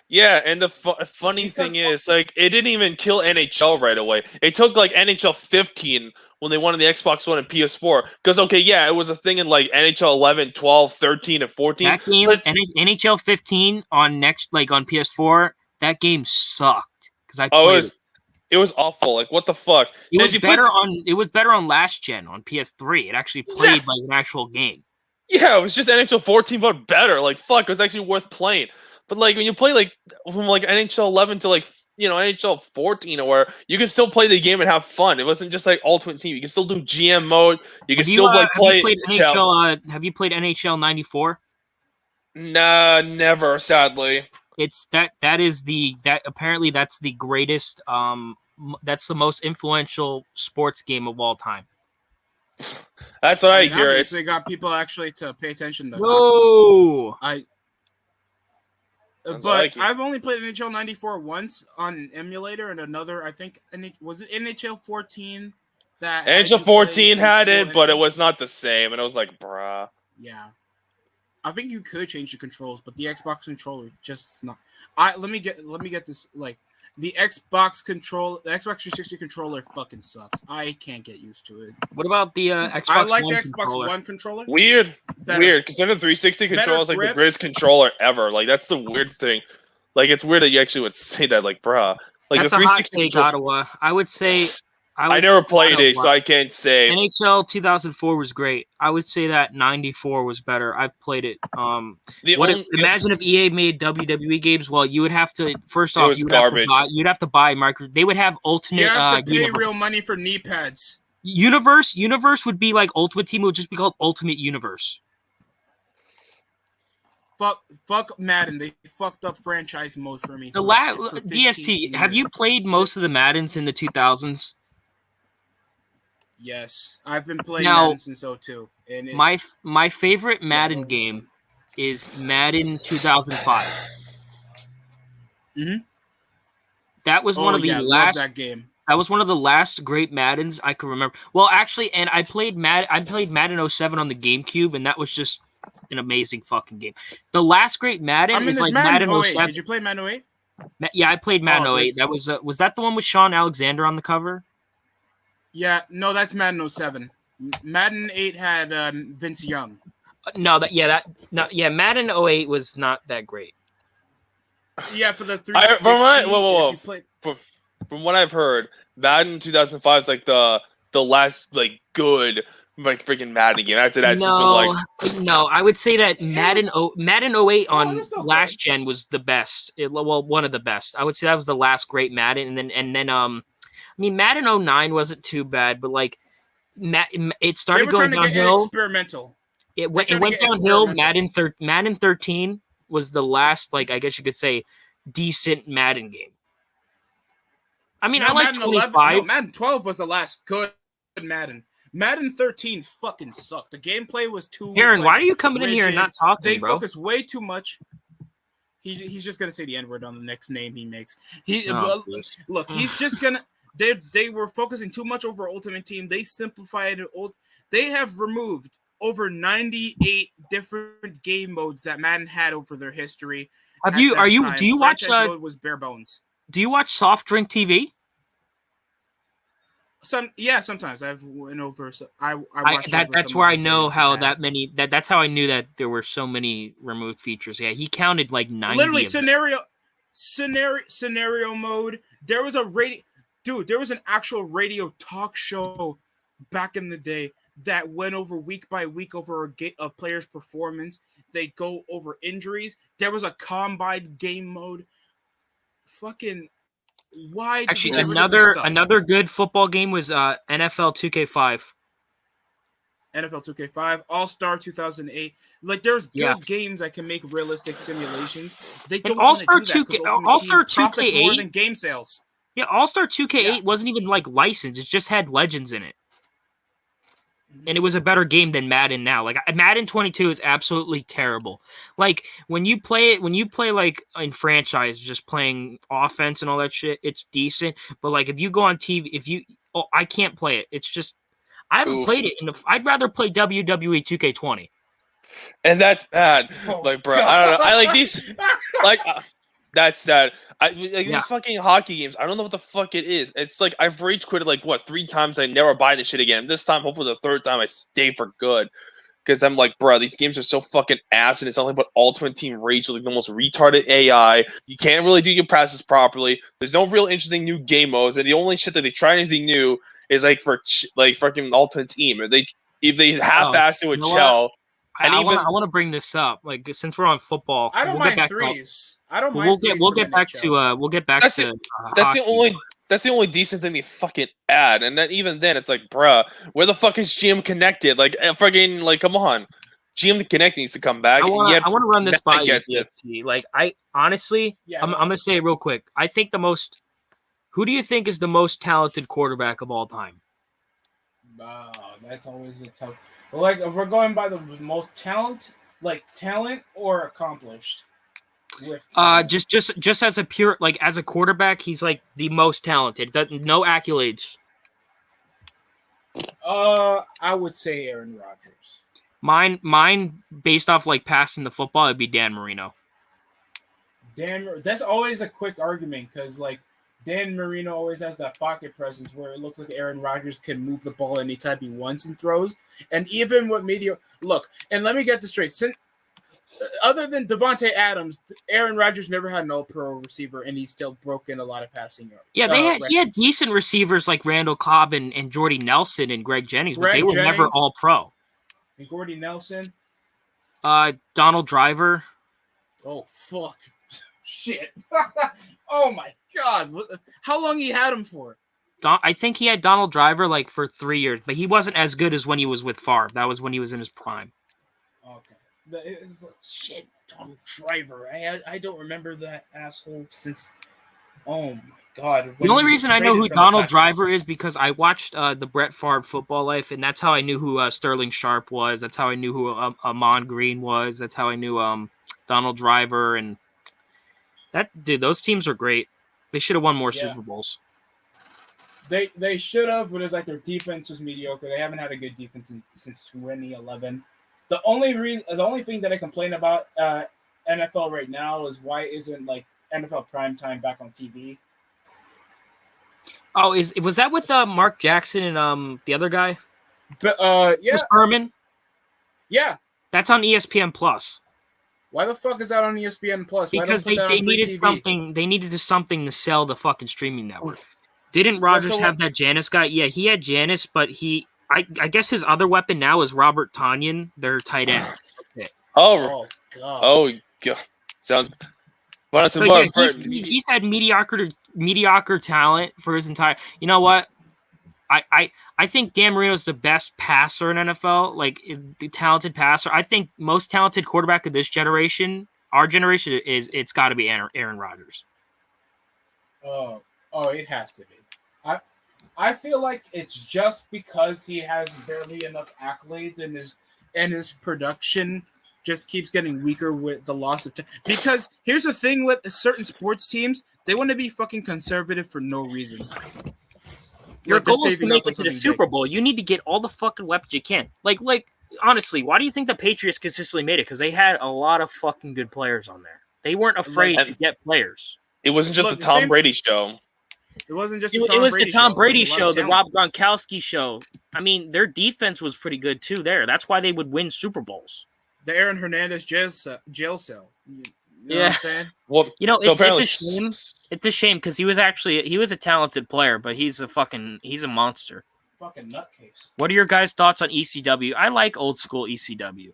Yeah, and the funny Because thing is, like, it didn't even kill NHL right away. It took like NHL 15 when they wanted the Xbox One and PS4. Because okay, yeah, it was a thing in like NHL 11, 12, 13, and 14. That game, but NHL 15 on on PS4, that game sucked because I oh, played it. it was awful. Like, what the fuck? It And was if you better put- it was better on last gen on PS3. It actually played like an actual game. Yeah, it was just NHL 14, but better. Like, fuck, it was actually worth playing. But like when you play like from like NHL 11 to like NHL 14 or where you can still play the game and have fun. It wasn't just like Ultimate Team. You can still do GM mode. You can still like play. Have you played NHL 94? Nah, never. Sadly, It's that apparently that's the greatest. That's the most influential sports game of all time. that's what I mean, hear. obviously, they got people actually to pay attention to. Whoa! Sounds But like it. I've only played NHL 94 once on an emulator and another. I think was it NHL 14 that NHL 14 had it, but it was not the same, and I was like, bruh. Yeah, I think you could change the controls, but the Xbox controller just not. Let me get this like. The Xbox 360 controller fucking sucks. I can't get used to it. What about the Xbox I like One the Xbox controller? One controller. Weird, Better. weird. Because the 360 controller is like the grip. greatest controller ever. Like that's the weird thing. Like it's weird that you actually would say that. Like, bruh. Like That's the a hot 360 take, controller. Ottawa. I would say. I never played Ottawa. it, so I can't say. NHL 2004 was great. I would say that 94 was better. I've played it. Imagine if EA made WWE games. Well, you would have to It was garbage. You'd have to buy micro. They would have Ultimate. You have to pay Universe. real money for knee pads. Universe would be like Ultimate Team. It would just be called Ultimate Universe. Fuck Madden. They fucked up franchise mode for me. The for 15 DST. Have years. you played most of the Maddens in the 2000s? Yes, I've been playing Now, Madden since 02. And My favorite Madden game is Madden 2005. Mhm. That was one of the love last. that game. That was one of the last great Maddens I can remember. Well, actually, and I played Madden 07 on the GameCube, and that was just an amazing fucking game. The last great Madden is there's like Madden 08. 07. Did you play Madden 08? Yeah, I played Madden 08. there's- That was that the one with Sean Alexander on the cover? Yeah, no, that's Madden 07. Madden 8 had Vince Young. Madden 08 was not that great. Yeah, for the 360. From what I've heard, Madden 2005 is like the last like good like freaking Madden game. After that, it's just been like No, I would say that Madden 08 No, on it was still last gen was the best. One of the best. I would say that was the last great Madden, and then I mean Madden 09 wasn't too bad, but like it started going downhill. Experimental. It went downhill. Madden 13 was the last, like I guess you could say, decent Madden game. I mean, I like 25. Madden 12 was the last good Madden. Madden 13 fucking sucked. The gameplay was too. Aaron, why are you coming in here and not talking, They bro? focus way too much. He's just gonna say the N-word on the next name he makes. Look, he's just gonna. They were focusing too much over Ultimate Team. They simplified it. They have removed over 98 different game modes that Madden had over their history. Do you watch mode was bare bones. Do you watch Soft Drink TV? Sometimes I've went over. I watched that's where I know how that many. That's how I knew that there were so many removed features. Yeah, he counted like 90. Literally scenario mode. There was a radio. Dude, there was an actual radio talk show back in the day that went over week by week over a player's performance. They go over injuries. There was a combine game mode. Fucking why? Actually, another good football game was NFL 2K5. NFL 2K5, All-Star 2008. Like there's good games that can make realistic simulations. They don't All-Star want to do that All-Star 2K8 more than 2K8 game sales. Yeah, All-Star 2K8 wasn't even like licensed. It just had legends in it. And it was a better game than Madden now. Like Madden 22 is absolutely terrible. Like when you play like in franchise, just playing offense and all that shit, it's decent. But like if you go on TV, I can't play it. It's just I haven't played it. I'd rather play WWE 2K20. And that's bad. Like, bro, I don't know. I like these. Like, that's sad. These fucking hockey games. I don't know what the fuck it is. It's like I've rage quitted like 3 times. I never buy this shit again. This time, hopefully, the 3rd time I stay for good. Because I'm like, bro, these games are so fucking ass, and it's nothing but Ultimate Team rage with like the most retarded AI. You can't really do your passes properly. There's no real interesting new game modes, and the only shit that they try anything new is like for like fucking Ultimate Team. If they half-assed it with Shell. I want to bring this up, like since we're on football. I don't mind threes. I don't mind. We'll get back to. That's the only decent thing they fucking add, and then even then, it's like, bruh, where the fuck is GM Connected? Like, fucking, like, come on, GM Connect needs to come back. I want to run this by you, DST. Like, I honestly, I'm gonna say it real quick. I think who do you think is the most talented quarterback of all time? That's always a tough. Like, if we're going by the most talent or accomplished. Just as a pure, like, as a quarterback, he's like the most talented. No accolades. I would say Aaron Rodgers. Mine, based off like passing the football, it'd be Dan Marino. That's always a quick argument because like Dan Marino always has that pocket presence where it looks like Aaron Rodgers can move the ball anytime he wants and throws. And even with look, and let me get this straight. Other than Devontae Adams, Aaron Rodgers never had an all-pro receiver, and he's still broken a lot of passing yards. Yeah, he had decent receivers like Randall Cobb and Jordy Nelson and Greg Jennings, but they were never all-pro. And Gordy Nelson? Donald Driver. Oh, fuck. Shit. Oh, my God. How long he had him for? I think he had Donald Driver like for 3 years, but he wasn't as good as when he was with Favre. That was when he was in his prime. Okay. It's like, shit, Donald Driver. I don't remember that asshole since. Oh my God. The only reason I know who Donald Driver is because I watched the Brett Favre Football Life, and that's how I knew who Sterling Sharp was. That's how I knew who Amon Green was. That's how I knew Donald Driver. And those teams are great. They should have won more Super Bowls. They should have, but it's like their defense was mediocre. They haven't had a good defense since 2011. The only thing that I complain about NFL right now is why isn't like NFL primetime back on TV? Oh, was that with Mark Jackson and the other guy? But yeah, Chris Berman. Yeah, that's on ESPN Plus. Why the fuck is that on ESPN Plus? Because they needed something. They needed something to sell the fucking streaming network. Didn't Rodgers have that Janis guy? Yeah, he had Janis, but I guess his other weapon now is Robert Tonyan, their tight end. Okay. Oh god. Sounds. So yeah, he's had mediocre talent for his entire. You know what? I think Dan Marino's the best passer in NFL, like the talented passer. I think most talented quarterback of this generation, our generation, it's got to be Aaron Rodgers. Oh, it has to be. I feel like it's just because he has barely enough accolades and his production just keeps getting weaker with the loss of time. Because here's the thing with certain sports teams, they want to be fucking conservative for no reason. Your goal is to make it to the Super Bowl. You need to get all the fucking weapons you can. Like honestly, why do you think the Patriots consistently made it? Because they had a lot of fucking good players on there. They weren't afraid to get players. It wasn't just the Tom Brady show. It wasn't just it was the Tom Brady show, the Rob Gronkowski show. I mean, their defense was pretty good too there. That's why they would win Super Bowls. The Aaron Hernandez jail cell. You know what I'm saying? Well, it's a shame. It's a shame because he was a talented player, but he's a monster. Fucking nutcase. What are your guys' thoughts on ECW? I like old school ECW.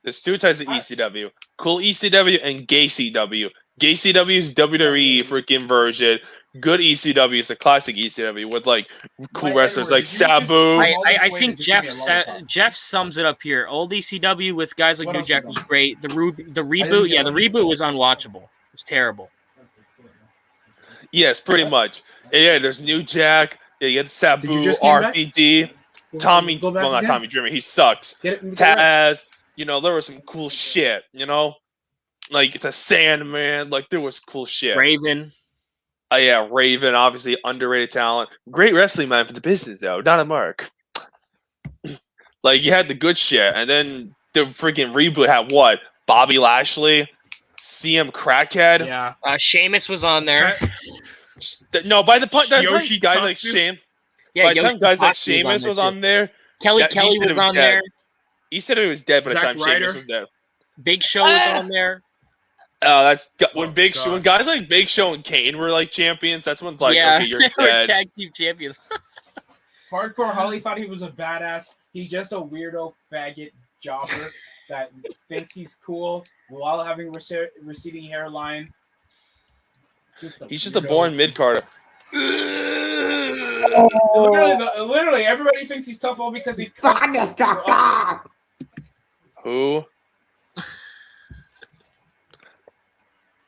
There's two types of ECW. Cool ECW and gay CW. Gay CW is WWE freaking version. Good ECW is the classic ECW with like cool wrestlers like Sabu. I think Jeff sums it up here. Old ECW with guys like New Jack was great. The reboot, the reboot was unwatchable. It was terrible. Yes, pretty much. Yeah, there's New Jack. Yeah, you get Sabu, RPD, Tommy. Well, not Tommy Dreamer. He sucks. Taz. You know, there was some cool shit. You know, like the Sandman. Like there was cool shit. Raven. Yeah, Raven, obviously underrated talent. Great wrestling man for the business, though. Not a mark. Like, you had the good shit, and then the freaking reboot had what? Bobby Lashley, CM Crackhead. Yeah. Sheamus was on there. No, by the point, guys like Sheamus. Yeah, by the time guys like Sheamus was on there. Kelly was on there. He said he was dead by the time Sheamus was there. Big Show was on there. That's when when guys like Big Show and Kane were like champions. That's when it's like, okay, you're dead. Tag team champions. Hardcore Holly thought he was a badass. He's just a weirdo faggot jobber that thinks he's cool while having receding hairline. He's just a born mid-carder. Literally, everybody thinks he's tough all because he. Who?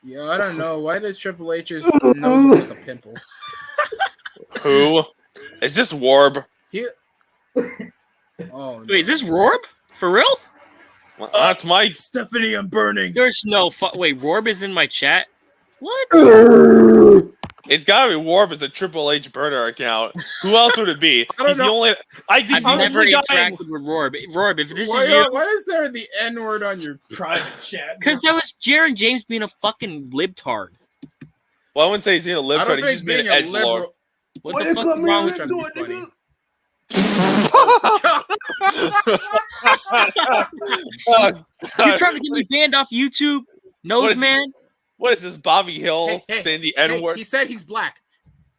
Yeah, I don't know. Why does Triple H's nose look like a pimple? Who? Is this Warb? Oh, wait, is this Rorb? For real? Well, that's Mike. Stephanie, I'm burning. There's no wait, Rorb is in my chat? What? It's gotta be Warb as a Triple H burner account. Who else would it be? He's the only. I've never interacted with Rorb. Rorb, if this is you, why is there the N-word on your private chat? Because that was Jaron James being a fucking libtard. Well, I wouldn't say he's being a libtard. He's just being an edgelord. What the fuck is wrong with him? You're trying to get me banned off YouTube, nose man. What is this, Bobby Hill saying the N-word? He said he's black.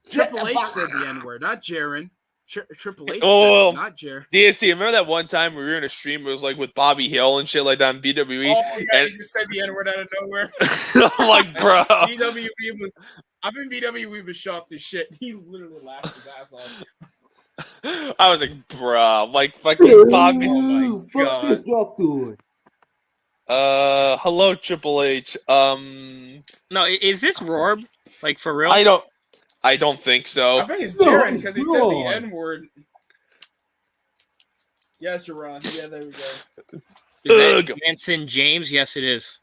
Triple H said the N-word, not Jaron. Triple H said it, not Jaron. DST, remember that one time we were in a stream? It was like with Bobby Hill and shit like that on BWE. Oh, yeah, and he just said the N-word out of nowhere. I'm like, bro. I've been BWE was shocked as shit. He literally laughed his ass off. I was like, bro, like fucking Bobby. Oh my god. Hello, Triple H. No, is this Rorb? Like for real? I don't. I don't think so. I think it's Jaron because he said the N-word. Yes, Jaron. Yeah, there we go. Is that Manson James? Yes, it is.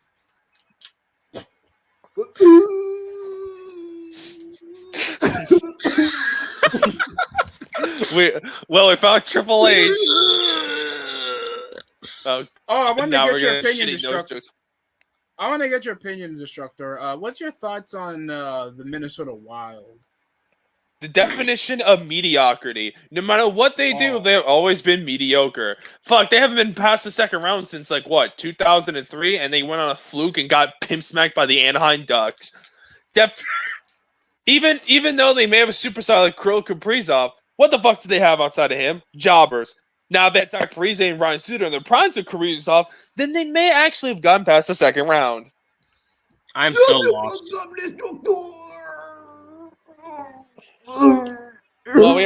We found Triple H. I want to get your opinion, shitty Destructor. I want to get your opinion, Destructor. What's your thoughts on the Minnesota Wild? The definition of mediocrity. No matter what they do, they've always been mediocre. Fuck, they haven't been past the second round since, 2003, and they went on a fluke and got pimp smacked by the Anaheim Ducks. Even though they may have a superstar like Kirill Kaprizov, what the fuck do they have outside of him? Jobbers. Now, if that's Zach Parise and Ryan Suter and the primes of Kaprizov, then they may actually have gone past the second round. I'm so lost. Well,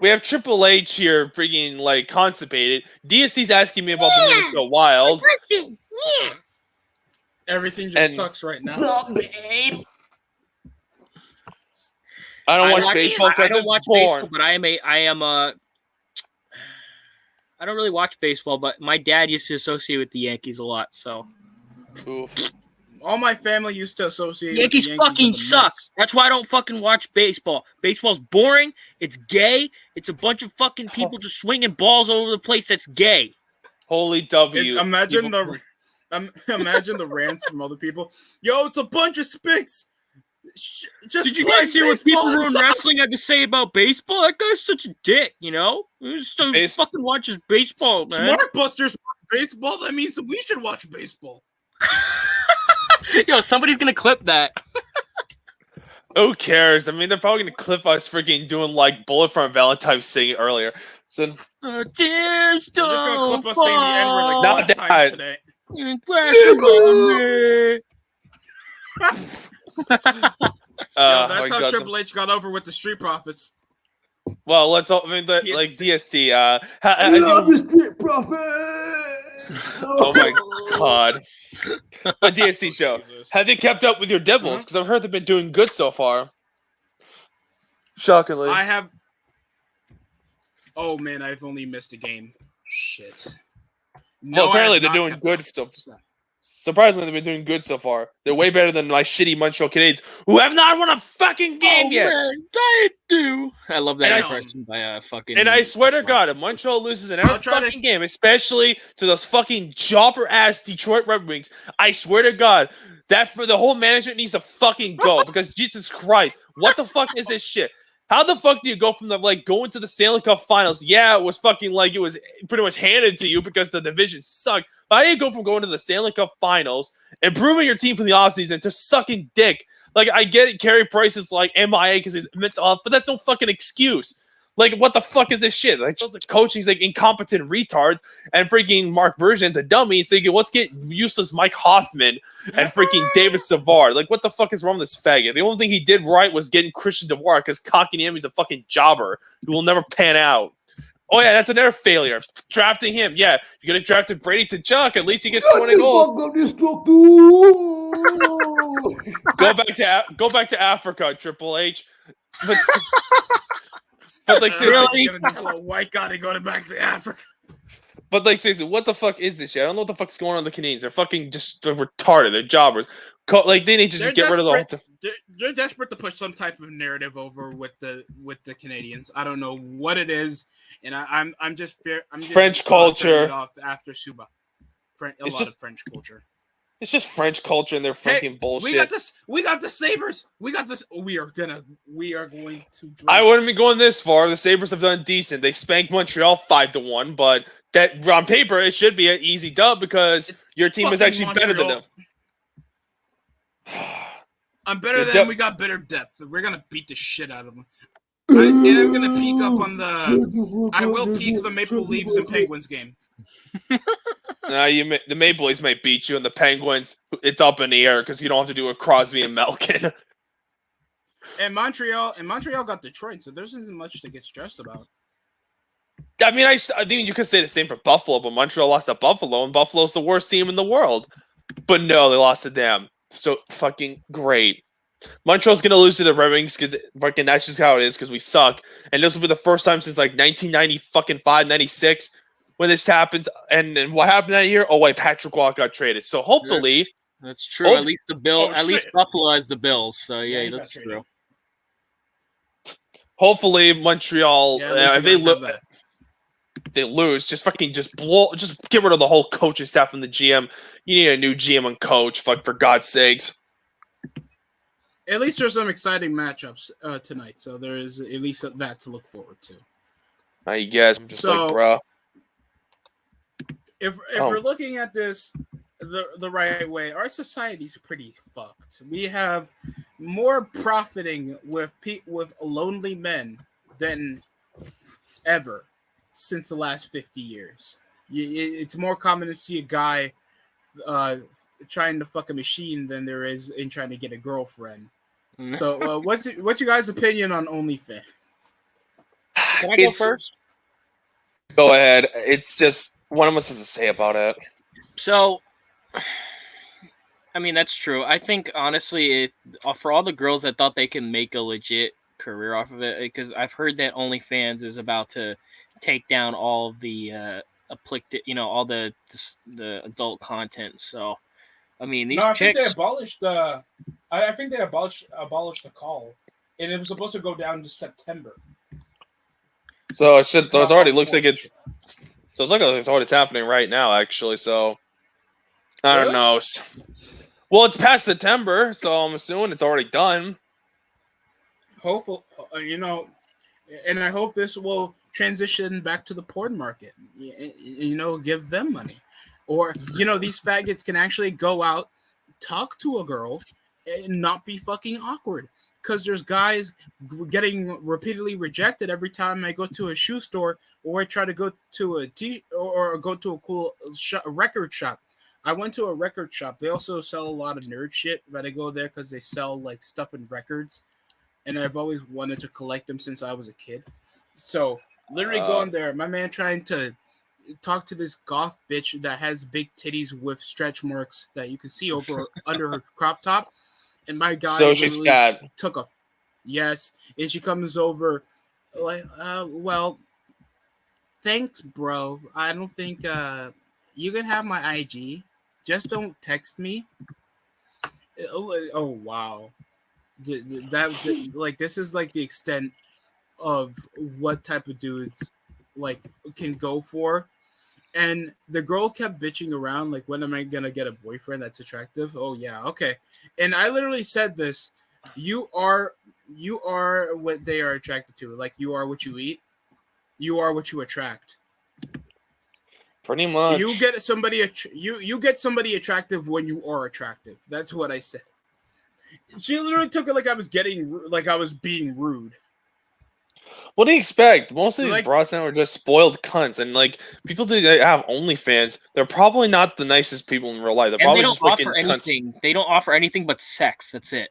we have Triple H here, freaking constipated. DST's asking me about the Minnesota Wild. Yeah. Everything just sucks right now. Babe. I don't watch baseball. I don't watch baseball, but I don't really watch baseball, but my dad used to associate with the Yankees a lot. So, oof. All my family used to associate. Yankees with the Yankees fucking suck. That's why I don't fucking watch baseball. Baseball's boring. It's gay. It's a bunch of fucking people just swinging balls all over the place. That's gay. Holy W. Imagine the rants from other people. Yo, it's a bunch of spicks. Did you guys hear what people who in wrestling had to say about baseball? That guy's such a dick, you know? He just fucking watches baseball, man. Smart Busters watch baseball. That means we should watch baseball. Yo, somebody's gonna clip that. Who cares? I mean, they're probably gonna clip us freaking doing Bullet from Valentine's singing earlier. So tears they're just gonna clip us saying the N-word not that times today. That's how Triple H got over with the Street Profits. Well, let's all. I mean, DST. I love the Street Profits. Oh my god. A DST show. Jesus. Have you kept up with your Devils? Because I've heard they've been doing good so far. Shockingly. I have. Oh man, I've only missed a game. Shit. No, apparently they're doing good. Surprisingly, they've been doing good so far. They're way better than my shitty Montreal Canadiens, who have not won a fucking game yet. Man, I do. I love that impression by fucking. And I swear to God, if Montreal loses another fucking game, especially to those fucking jobber ass Detroit Red Wings, I swear to God, that for the whole management needs to fucking go because Jesus Christ, what the fuck is this shit? How the fuck do you go from going to the Stanley Cup Finals? Yeah, it was fucking it was pretty much handed to you because the division sucked. But how do you go from going to the Stanley Cup Finals, improving your team from the offseason to sucking dick? I get it, Carey Price is MIA because he's mental health, but that's no fucking excuse. What the fuck is this shit? Those coaching's incompetent retards, and freaking Mark Bergevin's a dummy. It's let's get useless Mike Hoffman and freaking David Savard. What the fuck is wrong with this faggot? The only thing he did right was getting Christian Dvorak because Kotkaniemi's a fucking jobber who will never pan out. Oh yeah, that's another failure. Drafting him, yeah. You're gonna draft Brady to Chuck. At least he gets 20 goals. Go back to Africa, Triple H. But seriously, white guy going back to Africa. But seriously, what the fuck is this shit? I don't know what the fuck's going on with the Canadians. They're fucking they're retarded. They're jobbers. They need to just get rid of the whole. They're desperate to push some type of narrative over with the Canadians. I don't know what it is, and I'm just French culture after Suba. A lot of French culture. It's just French culture and their freaking bullshit. We got the Sabres. We got this. We are going to. Drink. I wouldn't be going this far. The Sabres have done decent. They spanked Montreal 5-1, but that on paper it should be an easy dub because your team is actually better than them. I'm better than them. We got better depth. We're gonna beat the shit out of them. I'm gonna peek up on the. I will peek the Maple Leafs and Penguins game. The Maple Leafs might beat you, and the Penguins, it's up in the air because you don't have to do a Crosby and Malkin. And Montreal got Detroit, so there isn't much to get stressed about. I mean, I think you could say the same for Buffalo, but Montreal lost to Buffalo, and Buffalo's the worst team in the world. But no, they lost to them. So fucking great. Montreal's gonna lose to the Red Wings because fucking that's just how it is because we suck. And this will be the first time since like 1995, 96 when this happens. And what happened that year? Oh wait, Patrick Waugh got traded. So hopefully, That's true. At least at least shit. Buffalo has the Bills. So Yeah, yeah, he got that's traded. true. hopefully Montreal, Yeah, if they lose, just get rid of the whole coaching staff and the GM. You need a new GM and coach. Fuck, for God's sakes. At least there's some exciting matchups tonight, so there is at least that to look forward to. I guess I'm just So- like, bro. If we're looking at this the right way, our society's pretty fucked. We have more profiting with lonely men than ever since the last 50 years. It's more common to see a guy trying to fuck a machine than there is in trying to get a girlfriend. So, what's your guys' opinion on OnlyFans? Can I go first? Go ahead. It's just what am I supposed to say about it? So, I mean, that's true. I think, honestly, for all the girls that thought they can make a legit career off of it, because I've heard that OnlyFans is about to take down all of the all the adult content. So, I mean, these I chicks. think they abolished the. I think they abolished the call, and it was supposed to go down to September. So it already looks like it's. So it's like it's already happening right now, actually. So I don't know. Well, it's past September, so I'm assuming it's already done. Hopefully, and I hope this will transition back to the porn market. Give them money, or these faggots can actually go out, talk to a girl, and not be fucking awkward. Because there's guys getting repeatedly rejected every time I go to a shoe store or I try to go to or go to a cool record shop. I went to a record shop. They also sell a lot of nerd shit, but I go there because they sell like stuff and records, and I've always wanted to collect them since I was a kid. So literally going there, my man trying to talk to this goth bitch that has big titties with stretch marks that you can see under her crop top. And my guy so she's fat. And she comes over like, well, thanks, bro. I don't think you can have my IG. Just don't text me. Oh wow, this is like the extent of what type of dudes like can go for. And the girl kept bitching around, like, when am I gonna get a boyfriend that's attractive? Oh yeah, okay. And I literally said this: you are what they are attracted to. Like, you are what you eat. You are what you attract. Pretty much. You get somebody you get somebody attractive when you are attractive. That's what I said. She literally took it like I was being rude. What do you expect? Most of these broads now are just spoiled cunts, and like people that have OnlyFans, they're probably not the nicest people in real life. They're probably just freaking anything. They don't offer anything but sex. That's it.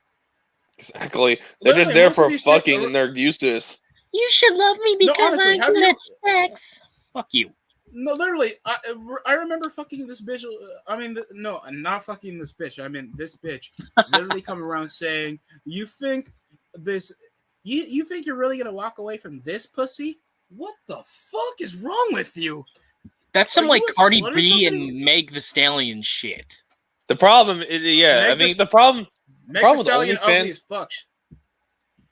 Exactly. They're just there for fucking, and they're useless. You should love me because I'm good at sex. Fuck you. No, literally, I remember fucking this bitch. No, I'm not fucking this bitch. I mean, this bitch literally come around saying, "You think this? You think you're really gonna walk away from this pussy? What the fuck is wrong with you?" That's some like Cardi B and Meg the Stallion shit. The problem, the problem with OnlyFans.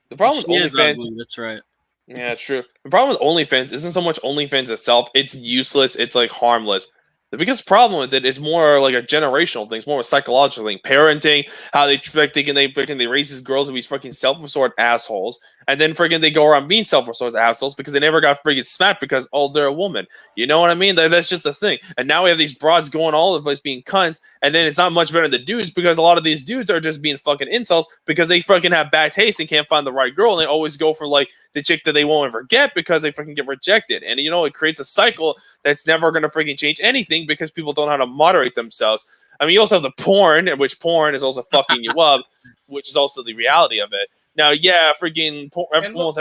The problem with OnlyFans. That's right. Yeah, true. The problem with OnlyFans isn't so much OnlyFans itself. It's useless. It's like harmless. The biggest problem with it is more like a generational thing. It's more of a psychological thing. Parenting, how they raise these girls to be fucking self-absorbed assholes. And then freaking they go around being self-absorbed assholes because they never got freaking smacked because, oh, they're a woman. You know what I mean? That's just a thing. And now we have these broads going all over the place being cunts. And then it's not much better than the dudes because a lot of these dudes are just being fucking incels because they fucking have bad taste and can't find the right girl. And they always go for like the chick that they won't ever get because they fucking get rejected. And it creates a cycle that's never going to freaking change anything because people don't know how to moderate themselves. I mean, you also have the porn, which porn is also fucking you up, which is also the reality of it. Now, yeah, freaking almost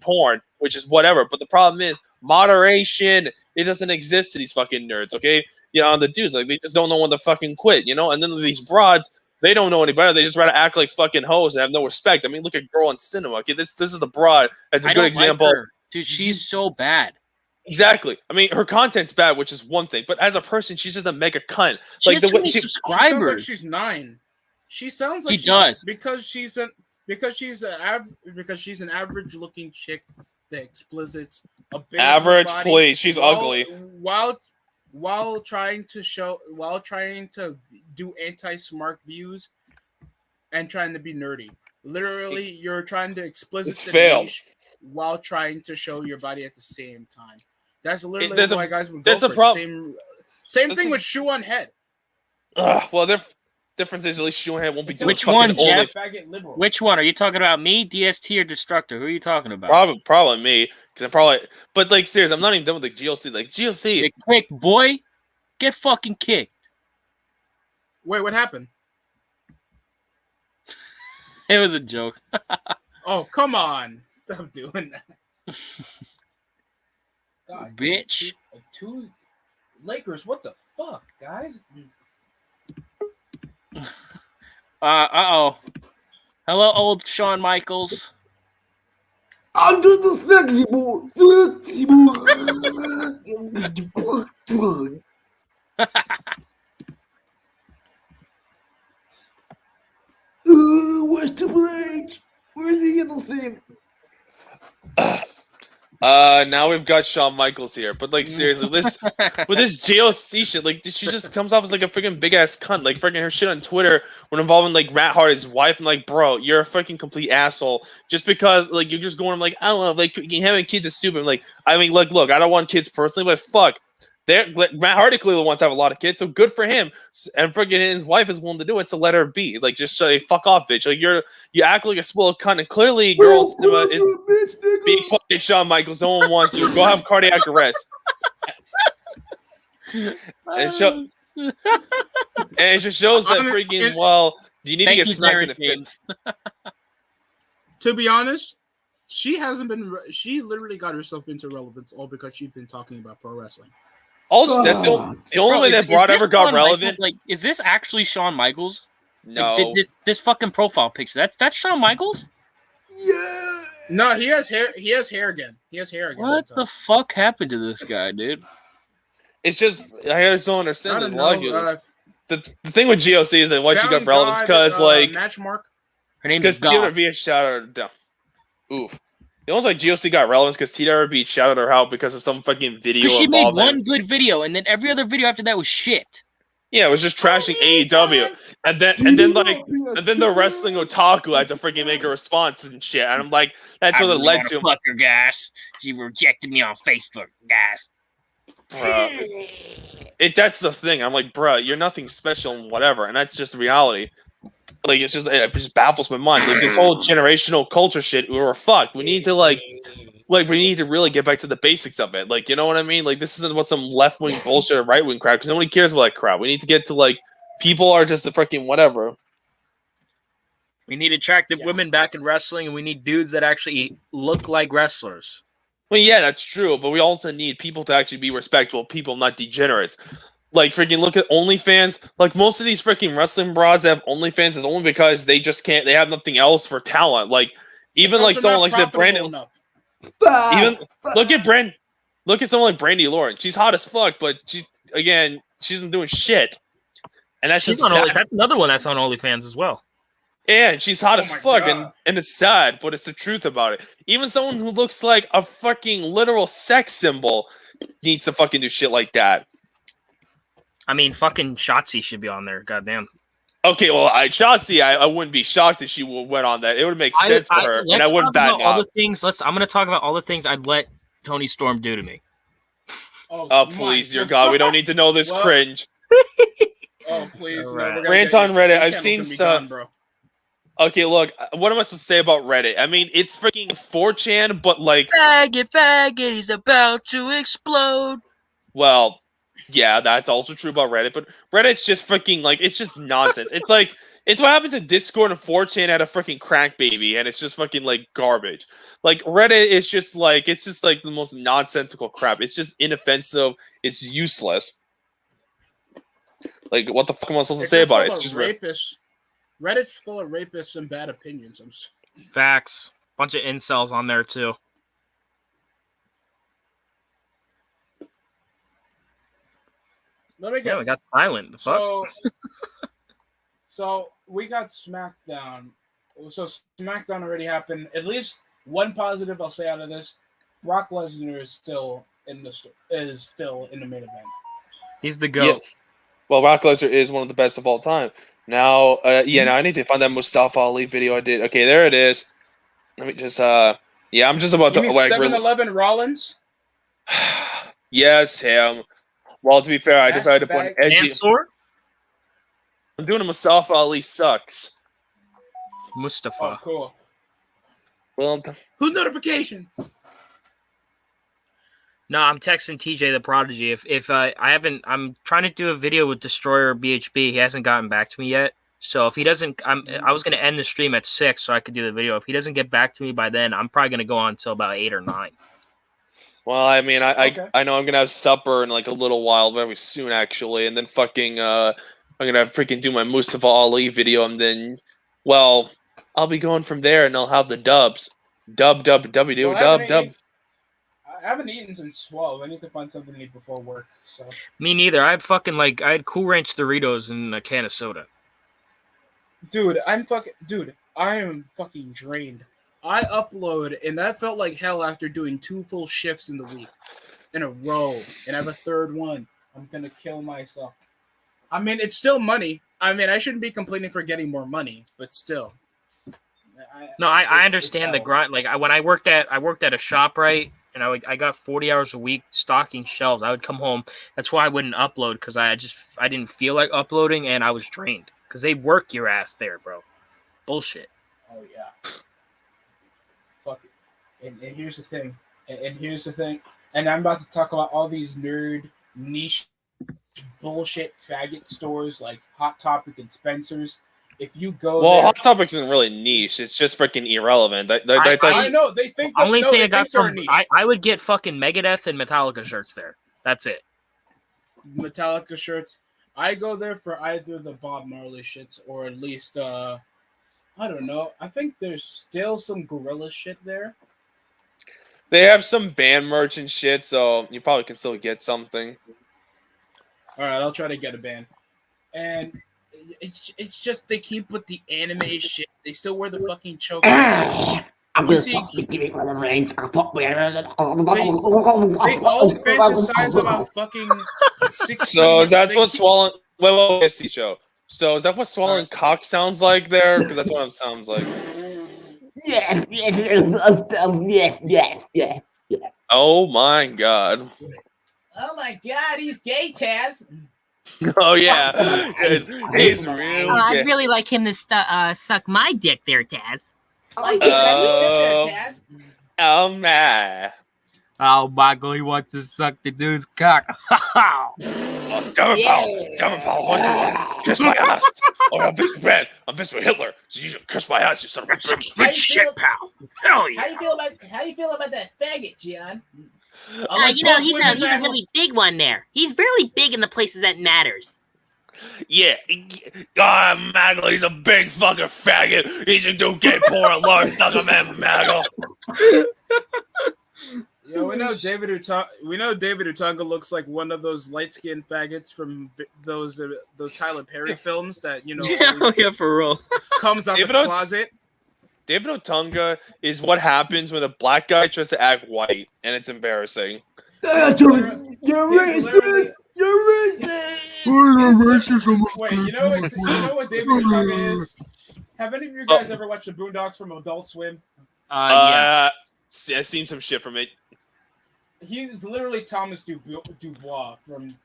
porn, which is whatever. But the problem is moderation. It doesn't exist to these fucking nerds, okay? The dudes, like, they just don't know when to fucking quit, And then these broads, They don't know any better. They just rather act like fucking hoes and have no respect. I mean, look at Girl in Cinema. Okay, this is the broad. That's a I good don't example. like her. Dude, she's so bad. Exactly. I mean, her content's bad, which is one thing. But as a person, she's just a mega cunt. She Like has the too way many She sounds like subscribers. she's 9. She sounds like She does. because she's an average looking chick that explicits a bit of her average, body please. She's ugly. while trying to do anti-smart views and trying to be nerdy. Literally, you're trying to explicit It's the failed. niche while trying to show your body at the same time. That's literally That's why a- guys would go that's for a it. problem. Same This thing is- with shoe on head. Well, the difference is at least Shoe Head won't be doing Which fucking one, only. Jeff? Faggot liberal. Which one? Are you talking about me, DST, or Destructor? Who are you talking about? Probably me, because I'm probably. But like, seriously, I'm not even done with the GLC. Like GLC, Get kicked, boy. Get fucking kicked. Wait, what happened? It was a joke. Oh, come on. Stop doing that. God, Bitch. two Lakers, what the fuck, guys? Uh-oh. Hello, old Shawn Michaels. Under the sexy boy. Sexy boy. Where's Triple H? Where's he in the same? now we've got Shawn Michaels here, but like seriously, this with this GLC shit, like she just comes off as like a freaking big ass cunt. Like freaking her shit on Twitter when involving like Matt Hardy's wife, and like, bro, you're a fucking complete asshole just because like you're just going like, I don't know, like having kids is stupid. Like, I mean, like, look, I don't want kids personally, but fuck. Matt Hardy clearly wants to have a lot of kids, so good for him. And freaking his wife is willing to do it, so let her be. Like, just say, fuck off, bitch. Like, you act like a spoiled cunt, and clearly, girls is be quiet, Shawn Michaels. No one wants you. Go have cardiac arrest. And it just shows that freaking you need to get smacked in the face. To be honest, she hasn't been. She literally got herself into relevance all because she's been talking about pro wrestling. Also, that's the only way that broad ever got relevant. Like, is this actually Shawn Michaels? No. Like, this fucking profile picture. That's Shawn Michaels? Yeah. No, he has hair. He has hair again. He has hair again. What the fuck happened to this guy, dude? It's just I just don't I understand don't this know. logic. The thing with GOC is that why she got relevance because like match mark. Her name because is God. TWRB shouted her down. Oof. It was like GOC got relevance because TWRB shouted her out because of some fucking video. Because she made involving- one good video, and then every other video after that was shit. Yeah, it was just trashing AEW, and then the wrestling otaku had to freaking make a response and shit. And I'm like, that's what it really led wanna to. Fuck her, guys. She rejected me on Facebook, guys. That's the thing. I'm like, bruh, you're nothing special and whatever, and that's just reality. Like it just baffles my mind. Like this whole generational culture shit, we were fucked. We need to we need to really get back to the basics of it. Like, you know what I mean? Like this isn't about some left wing bullshit or right wing crap because nobody cares about that crap. We need to get to like people are just a freaking whatever. We need attractive women back in wrestling, and we need dudes that actually look like wrestlers. Well, yeah, that's true, but we also need people to actually be respectable people, not degenerates. Like, freaking look at OnlyFans. Like, most of these freaking wrestling broads that have OnlyFans is only because they just can't, they have nothing else for talent. Like, even like someone like said Brandon. Look at someone like Brandy Lauren. She's hot as fuck, but she isn't doing shit. And that's just sad. That's another one that's on OnlyFans as well. Yeah, and she's hot as fuck, God. and it's sad, but it's the truth about it. Even someone who looks like a fucking literal sex symbol needs to fucking do shit like that. I mean, fucking Shotzi should be on there. Goddamn. Okay, well, Shotzi, I wouldn't be shocked if she went on that. It would make sense for her, and I wouldn't bat all the things. I'm gonna talk about all the things I'd let Tony Storm do to me. Oh, please, dear God, we don't need to know this cringe. Oh, please, right. Rant on Reddit. I've seen some. Okay, look, what am I supposed to say about Reddit? I mean, it's freaking 4chan, but like... Faggot, he's about to explode. Well, yeah, that's also true about Reddit, but Reddit's just freaking, like, it's just nonsense. It's like, it's what happens to Discord and 4chan had a freaking crack baby, and it's just fucking, like, garbage. Like, Reddit is just, like, it's just, like, the most nonsensical crap. It's just inoffensive. It's useless. Like, what the fuck am I supposed to say about it? It's just... rapists. Reddit's full of rapists and bad opinions. Facts. Bunch of incels on there too. Let me Yeah, we got silent. The fuck? So we got SmackDown. So SmackDown already happened. At least one positive I'll say out of this: Brock Lesnar is still in the main event. He's the GOAT. Yeah. Well, Brock Lesnar is one of the best of all time. Now, now I need to find that Mustafa Ali video I did. Okay, there it is. Let me just, I'm just about You to mean 7-Eleven Rollins? Yes, him. Well, to be fair, I decided to put an edgy. Mansoor? I'm doing a Mustafa Ali sucks. Mustafa. Oh, cool. Well, Whose notifications? No, I'm texting TJ the Prodigy. If I'm trying to do a video with Destroyer BHB. He hasn't gotten back to me yet. So if he doesn't, I was gonna end the stream at 6 so I could do the video. If he doesn't get back to me by then, I'm probably gonna go on until about 8 or 9. well, I mean, Okay. I know I'm gonna have supper in like a little while, very soon actually, and then fucking I'm gonna freaking do my Mustafa Ali video, and then, well, I'll be going from there, and I'll have the dubs, dub, Well, dub. I haven't eaten since 12. I need to find something to eat before work. So. Me neither. I had Cool Ranch Doritos and a can of soda. Dude, I am fucking drained. I upload, and that felt like hell after doing 2 full shifts in the week in a row, and I have a third one. I'm gonna kill myself. I mean, it's still money. I mean, I shouldn't be complaining for getting more money, but still. I understand the grind. Like when I worked at a shop, right, and I got 40 hours a week stocking shelves. I would come home. That's why I wouldn't upload, because I didn't feel like uploading, and I was drained. Because they work your ass there, bro. Bullshit. Oh, yeah. Fuck it. And here's the thing. And I'm about to talk about all these nerd, niche, bullshit faggot stores like Hot Topic and Spencer's. If you go Well, there... Hot Topics isn't really niche. It's just freaking irrelevant. I know. They think that... Only thing I got from... niche. I would get fucking Megadeth and Metallica shirts there. That's it. Metallica shirts. I go there for either the Bob Marley shits or at least, I don't know. I think there's still some Gorilla shit there. They have some band merch and shit, so you probably can still get something. All right, I'll try to get a band. And it's just they keep with the anime shit. They still wear the fucking chokers. I'm You gonna see- fuck with you, little brains. I'll fuck with you. They all fantasize about fucking 16. So is that what swollen? Wait, DST show. So is that what swollen cock sounds like there? Because that's what it sounds like. Yes, yes. Oh my god. Oh my god, he's gay, Taz. Oh yeah, he's real. I'd gay. really like him to suck my dick there, Taz. Oh man. Oh, Michael, he wants to suck the dude's cock. Damn it, Paul, want to kiss my ass? Oh, I'm Vince McMahon. I'm Vince Hitler. So you should kiss my ass, you son of a bitch. Big shit, pal. Hell yeah. How you feel about that faggot, John? He's a really big one there. He's really big in the places that matters. Yeah. Maggle, he's a big fucking faggot. He should do gay porn. Lord, suck him in, Maggle. Yeah, we know David Utonga looks like one of those light-skinned faggots from those Tyler Perry films that, you know, yeah, for real. comes out the closet. David Otunga is what happens when a black guy tries to act white, and it's embarrassing. You're racist. You're racist. Wait, you know what David Utonga is? Have any of you guys ever watched the Boondocks from Adult Swim? Yeah. I've seen some shit from it. He's literally Thomas Dubois from.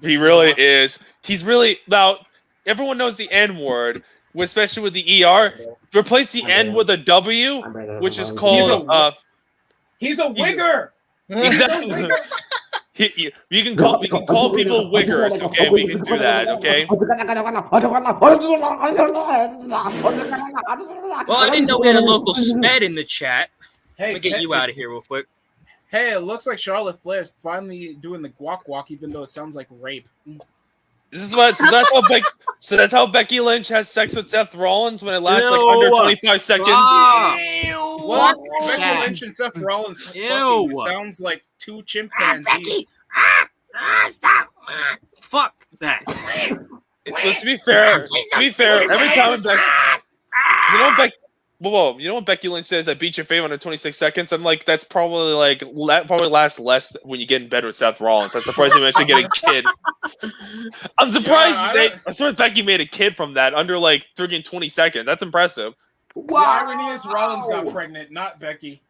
He really is. He's really now. Everyone knows the N word, especially with the ER. Replace the N with a W, which is called. He's a wigger. Exactly. We can call people wiggers. Okay, we can do that. Okay. Well, I didn't know we had a local Sped in the chat. Hey, Let me get you out of here real quick. Hey, it looks like Charlotte Flair's finally doing the guac walk, even though it sounds like rape. This is what. So that's how Becky Lynch has sex with Seth Rollins when it lasts like under 25 seconds. What? Becky that. Lynch and Seth Rollins fucking Ew. sounds like two chimpanzees. Becky. Stop. Fuck that. But to be fair, every time you know when Becky Lynch says I beat your fave under 26 seconds, I'm like, that's probably like that probably lasts less when you get in bed with Seth Rollins. I'm surprised you mentioned getting a kid. I'm surprised I'm surprised Becky made a kid from that under like freaking 20 seconds. That's impressive. The irony is Rollins got pregnant, not Becky.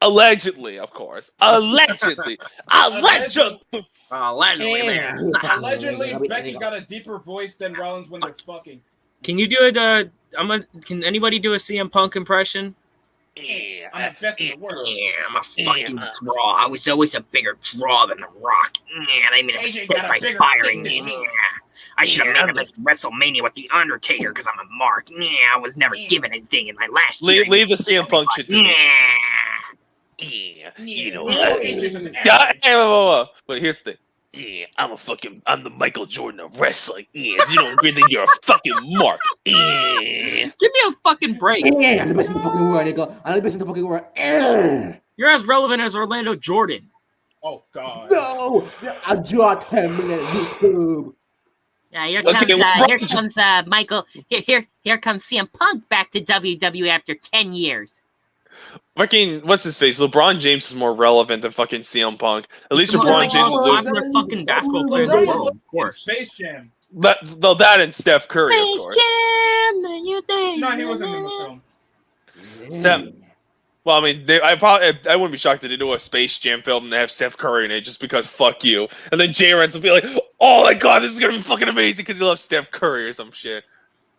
Allegedly, of course. Allegedly. Allegedly, man. Allegedly, Becky got a deeper voice than Rollins when they're fucking. Can you do it? Can anybody do a CM Punk impression? Yeah, I'm the best in the world. Yeah, I'm a fucking draw. I was always a bigger draw than The Rock. Yeah, they made a AJ mistake got a by bigger firing dick than me. me. Yeah. I should have made it at WrestleMania with The Undertaker because I'm a mark. Yeah, I was never given anything in my last year. Leave the CM Punk shit to me. Yeah. You know, AJ's just an whoa. But here's the thing. Yeah, I'm the Michael Jordan of wrestling. Yeah, if you don't agree, then you're a fucking mark. Yeah. Give me a fucking break. Yeah, I'm the best in the fucking world, nigga. I'm the best in the fucking world. Yeah. You're as relevant as Orlando Jordan. Oh God. No, I dropped him in YouTube. Here Okay, comes Michael. Here comes CM Punk back to WWE after 10 years. Fucking what's his face? LeBron James is more relevant than fucking CM Punk. At least LeBron James is losing. Popular fucking basketball player in the LeBron world, is of course. Space Jam. That and Steph Curry, of course. No, he wasn't in the film. Well, I mean, I wouldn't be shocked if they do a Space Jam film and they have Steph Curry in it just because fuck you. And then Jaron will be like, oh my god, this is gonna be fucking amazing because he loves Steph Curry or some shit.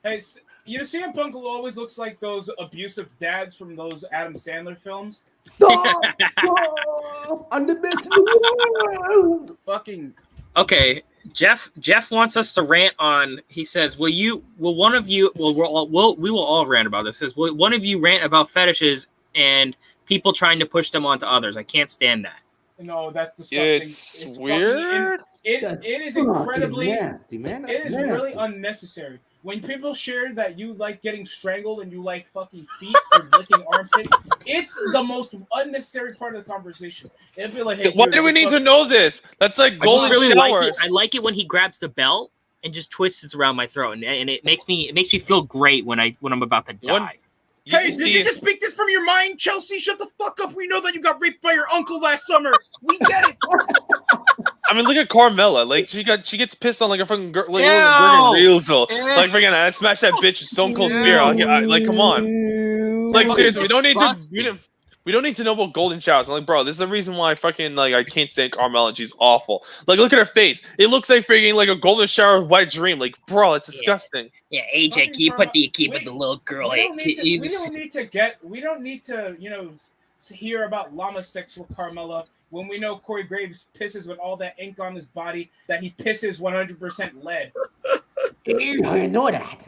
Hey, you know, CM Punk always looks like those abusive dads from those Adam Sandler films. Stop! Stop! I'm the best in the world. Fucking. Okay, Jeff wants us to rant on. He says, we will all rant about this. Says, will one of you rant about fetishes and people trying to push them onto others? I can't stand that. No, that's disgusting. It's weird. It is incredibly. Nasty, man. It is really unnecessary. When people share that you like getting strangled and you like fucking feet or licking armpit, it's the most unnecessary part of the conversation. It'd be like, hey, Why do we need to know this? That's like golden showers. I like it when he grabs the belt and just twists it around my throat, and it makes me feel great when I'm about to die. Hey, did you just speak this from your mind, Chelsea? Shut the fuck up. We know that you got raped by your uncle last summer. We get it. I mean, look at Carmella. Like she gets pissed on like a fucking like Reelsel. Like freaking I smash that bitch with Stone Cold Spear. Like come on. Like seriously, we don't need to know about golden showers. I'm like, bro, this is the reason why I can't stand Carmella and she's awful. Like, look at her face. It looks like freaking like a golden shower of white dream. Like, bro, it's disgusing. Yeah, AJ, keep it the little girl. We don't need to hear about llama sex with Carmella when we know Corey Graves pisses with all that ink on his body that he pisses 100% lead. I know that.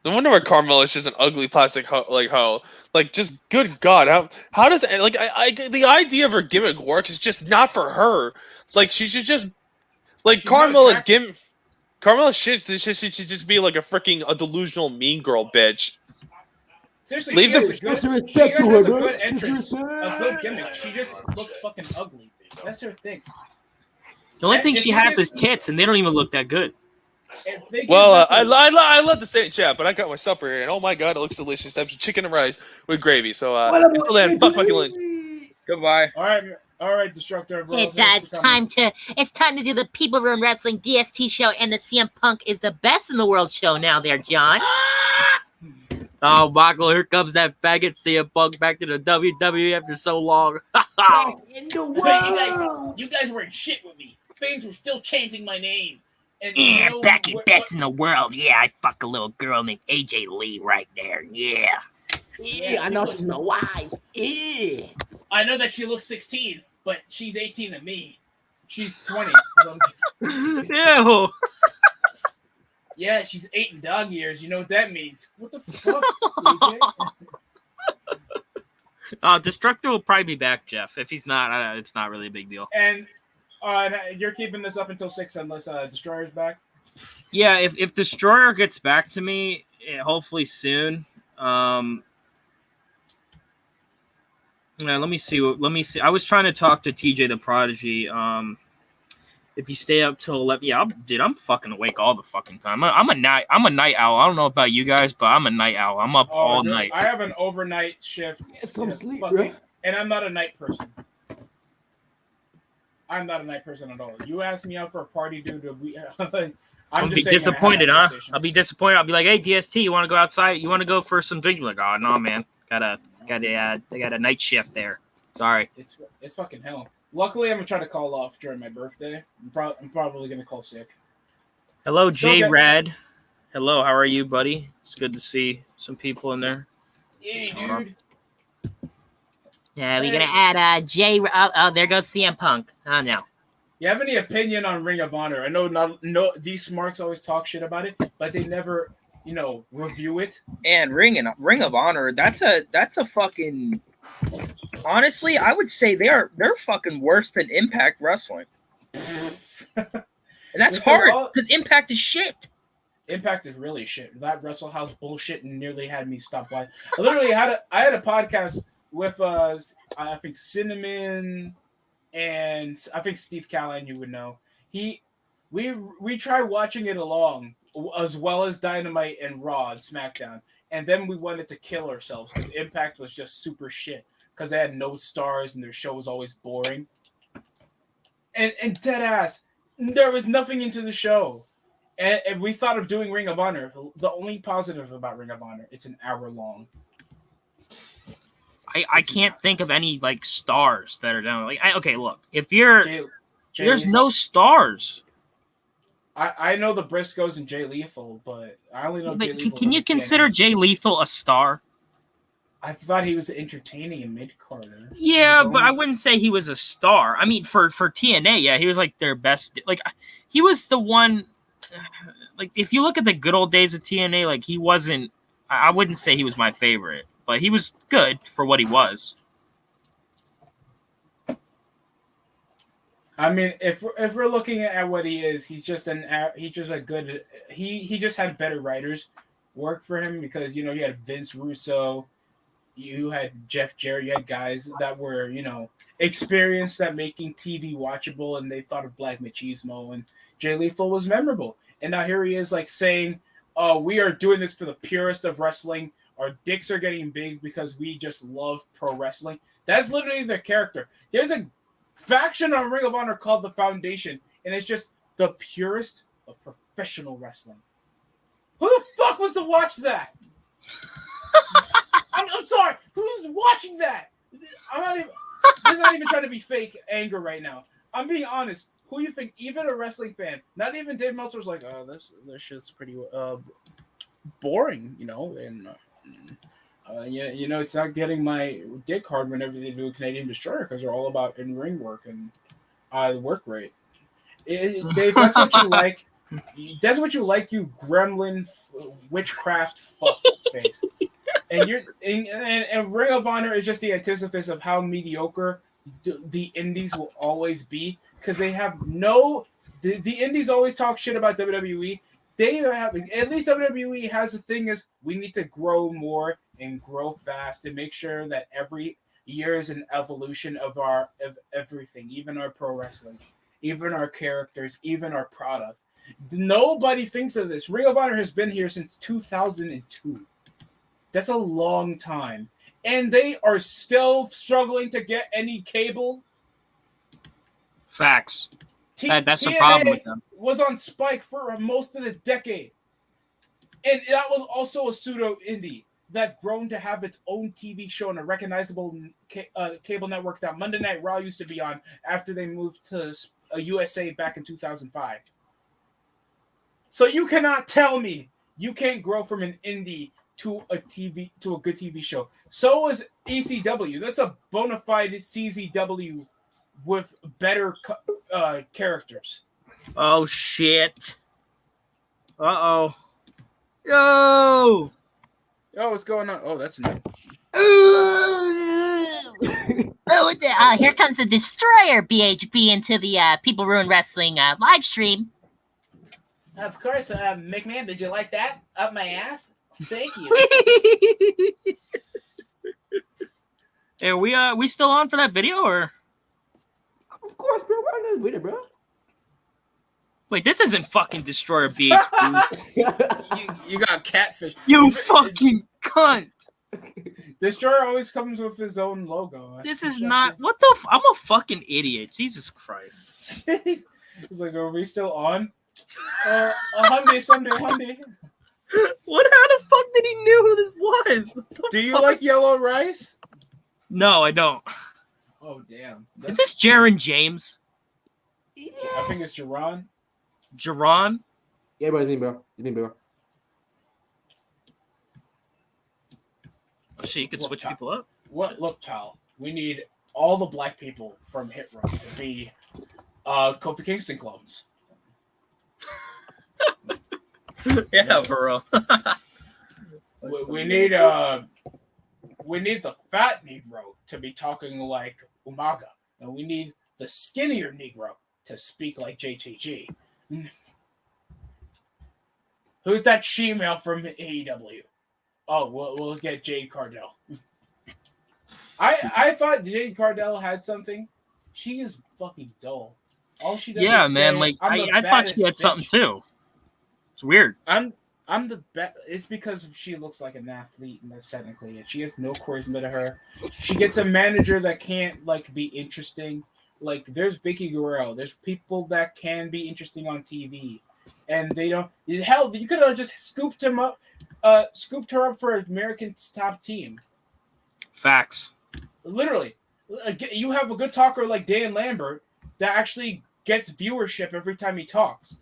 No wonder why Carmella is just an ugly plastic hoe. Like, just good God, how does the idea of her gimmick works is just not for her. Like, she should just Carmella's gimmick. Carmella's shit should just be like a delusional mean girl bitch. Seriously, Leave she has a good entrance, a good gimmick. She just looks fucking ugly. That's her thing. The only thing she has is tits, and they don't even look that good. Well, I love to say it, chat, but I got my supper here, and oh my god, it looks delicious. I have chicken and rice with gravy. So, until then, fuck fucking Lynch. Goodbye. All right, Destructor. Bro. It's time to do the People Room Wrestling DST show, and the CM Punk is the best in the world show now. There, John. Oh, Michael, here comes that faggot CM Punk back to the WWE after so long. In the world. You guys weren't shit with me. Fans were still chanting my name. And back at best in the world. Yeah, I fuck a little girl named AJ Lee right there. Yeah. I know she's my wife. Yeah. I know that she looks 16, but she's 18 to me. She's 20. Ew. Yeah, she's 8 in dog years. You know what that means. What the fuck, AJ? Destructor will probably be back, Jeff. If he's not, it's not really a big deal. And And you're keeping this up until 6 unless Destroyer's back. Yeah, if Destroyer gets back to me, hopefully soon. Yeah, let me see. I was trying to talk to TJ the Prodigy. If you stay up till 11, yeah, I'm fucking awake all the fucking time. I'm a night owl. I don't know about you guys, but I'm a night owl. I'm up all night. I have an overnight shift. Get some sleep, fucking, bro. and I'm not a night person. I'm not a night person at all. You ask me out for a party, dude. I'll be disappointed, huh? I'll be disappointed. I'll be like, hey, DST, you want to go outside? You want to go for some drink? You're like, oh, no, man. They got a night shift there. Sorry. It's fucking hell. Luckily, I'm going to try to call off during my birthday. I'm probably going to call sick. Hello, J Rad. Hello, how are you, buddy? It's good to see some people in there. Yeah, dude. Yeah, we're gonna add J. Oh, there goes CM Punk. Oh no. You have any opinion on Ring of Honor? I know these smarks always talk shit about it, but they never, review it. And Ring of Honor, that's a fucking. Honestly, I would say they're fucking worse than Impact Wrestling, and that's hard because Impact is shit. Impact is really shit. That Wrestle House bullshit nearly had me stop watching. I had a podcast with I think Cinnamon and I think Steve Callahan, you would know. We tried watching it along as well as Dynamite and Raw and SmackDown, and then we wanted to kill ourselves because Impact was just super shit because they had no stars and their show was always boring. And dead ass, there was nothing into the show. And we thought of doing Ring of Honor. The only positive about Ring of Honor, it's an hour long. I can't think of any like stars that are down. Like, okay, look, if you're there's no stars. I know the Briscoes and Jay Lethal, but I only know. Jay Lethal can you consider Jay Lethal a star? I thought he was entertaining in mid-carder. Yeah, but I wouldn't say he was a star. I mean, for TNA, yeah, he was like their best. Like, he was the one. Like, if you look at the good old days of TNA, like he wasn't. I wouldn't say he was my favorite, but he was good for what he was. I mean, if we're looking at what he is, he just had better writers work for him because you had Vince Russo, you had Jeff Jarrett, you had guys that were experienced at making TV watchable, and they thought of Black Machismo, and Jay Lethal was memorable. And now here he is like saying, "Oh, we are doing this for the purest of wrestling. Our dicks are getting big because we just love pro wrestling." That's literally their character. There's a faction on Ring of Honor called the Foundation, and it's just the purest of professional wrestling. Who the fuck was to watch that? I'm sorry. Who's watching that? I'm not even. This is not even trying to be fake anger right now. I'm being honest. Who you think? Even a wrestling fan, not even Dave Meltzer's like, "Oh, this shit's pretty boring," and it's not getting my dick hard whenever they do a Canadian Destroyer because they're all about in-ring work and work rate. Dave, that's what you like. That's what you like, you gremlin witchcraft fuck face. And Ring of Honor is just the antithesis of how mediocre the indies will always be because they have the indies always talk shit about WWE. They are having, at least WWE has the thing is we need to grow more and grow fast and make sure that every year is an evolution of everything, even our pro wrestling, even our characters, even our product. Nobody thinks of this. Ring of Honor has been here since 2002. That's a long time. And they are still struggling to get any cable. Facts. That's the problem with them. Was on Spike for most of the decade. And that was also a pseudo indie that grown to have its own TV show and a recognizable cable network that Monday Night Raw used to be on after they moved to USA back in 2005. So you cannot tell me you can't grow from an indie to a good TV show. So is ECW. That's a bona fide CZW with better characters. Oh shit! Uh-oh. Yo! Oh, what's going on? Oh, that's new. Here comes the Destroyer BHB into the People Ruin Wrestling live stream. Of course, McMahon, did you like that? Up my ass? Thank you. Hey, are we still on for that video or? Of course, bro. We're on this with it, bro. Wait, this isn't fucking Destroyer BHB. you got catfish. You fucking cunt. Destroyer always comes with his own logo. This is not. What the? I'm a fucking idiot. Jesus Christ. He's like, are we still on? Hyundai, someday, Hyundai. What? How the fuck did he knew who this was? Do you like yellow rice? No, I don't. Oh, damn. Is this Jaron James? Yes. I think it's Jaron. Jaron? Yeah, bro. It's me, bro. It's me, bro. Oh, shit, you can Look, switch pal. people up. Look, pal. We need all the black people from Hit Row to be Kofi Kingston clones. Yeah, for real. We need the fat Negro to be talking like Umaga, and we need the skinnier Negro to speak like JTG. Who's that she-male from AEW? Oh, we'll get Jade Cardell. I thought Jade Cardell had something. She is fucking dull. All she does Yeah, is man. say, Like "I'm the I thought she baddest had something bitch." too. It's weird. I'm the best. It's because she looks like an athlete, and that's technically it. She has no charisma to her. She gets a manager that can't like be interesting. Like there's Vicky Guerrero. There's people that can be interesting on TV, and they don't. Hell, you could have just scooped her up for American's top team. Facts. Literally, you have a good talker like Dan Lambert that actually gets viewership every time he talks,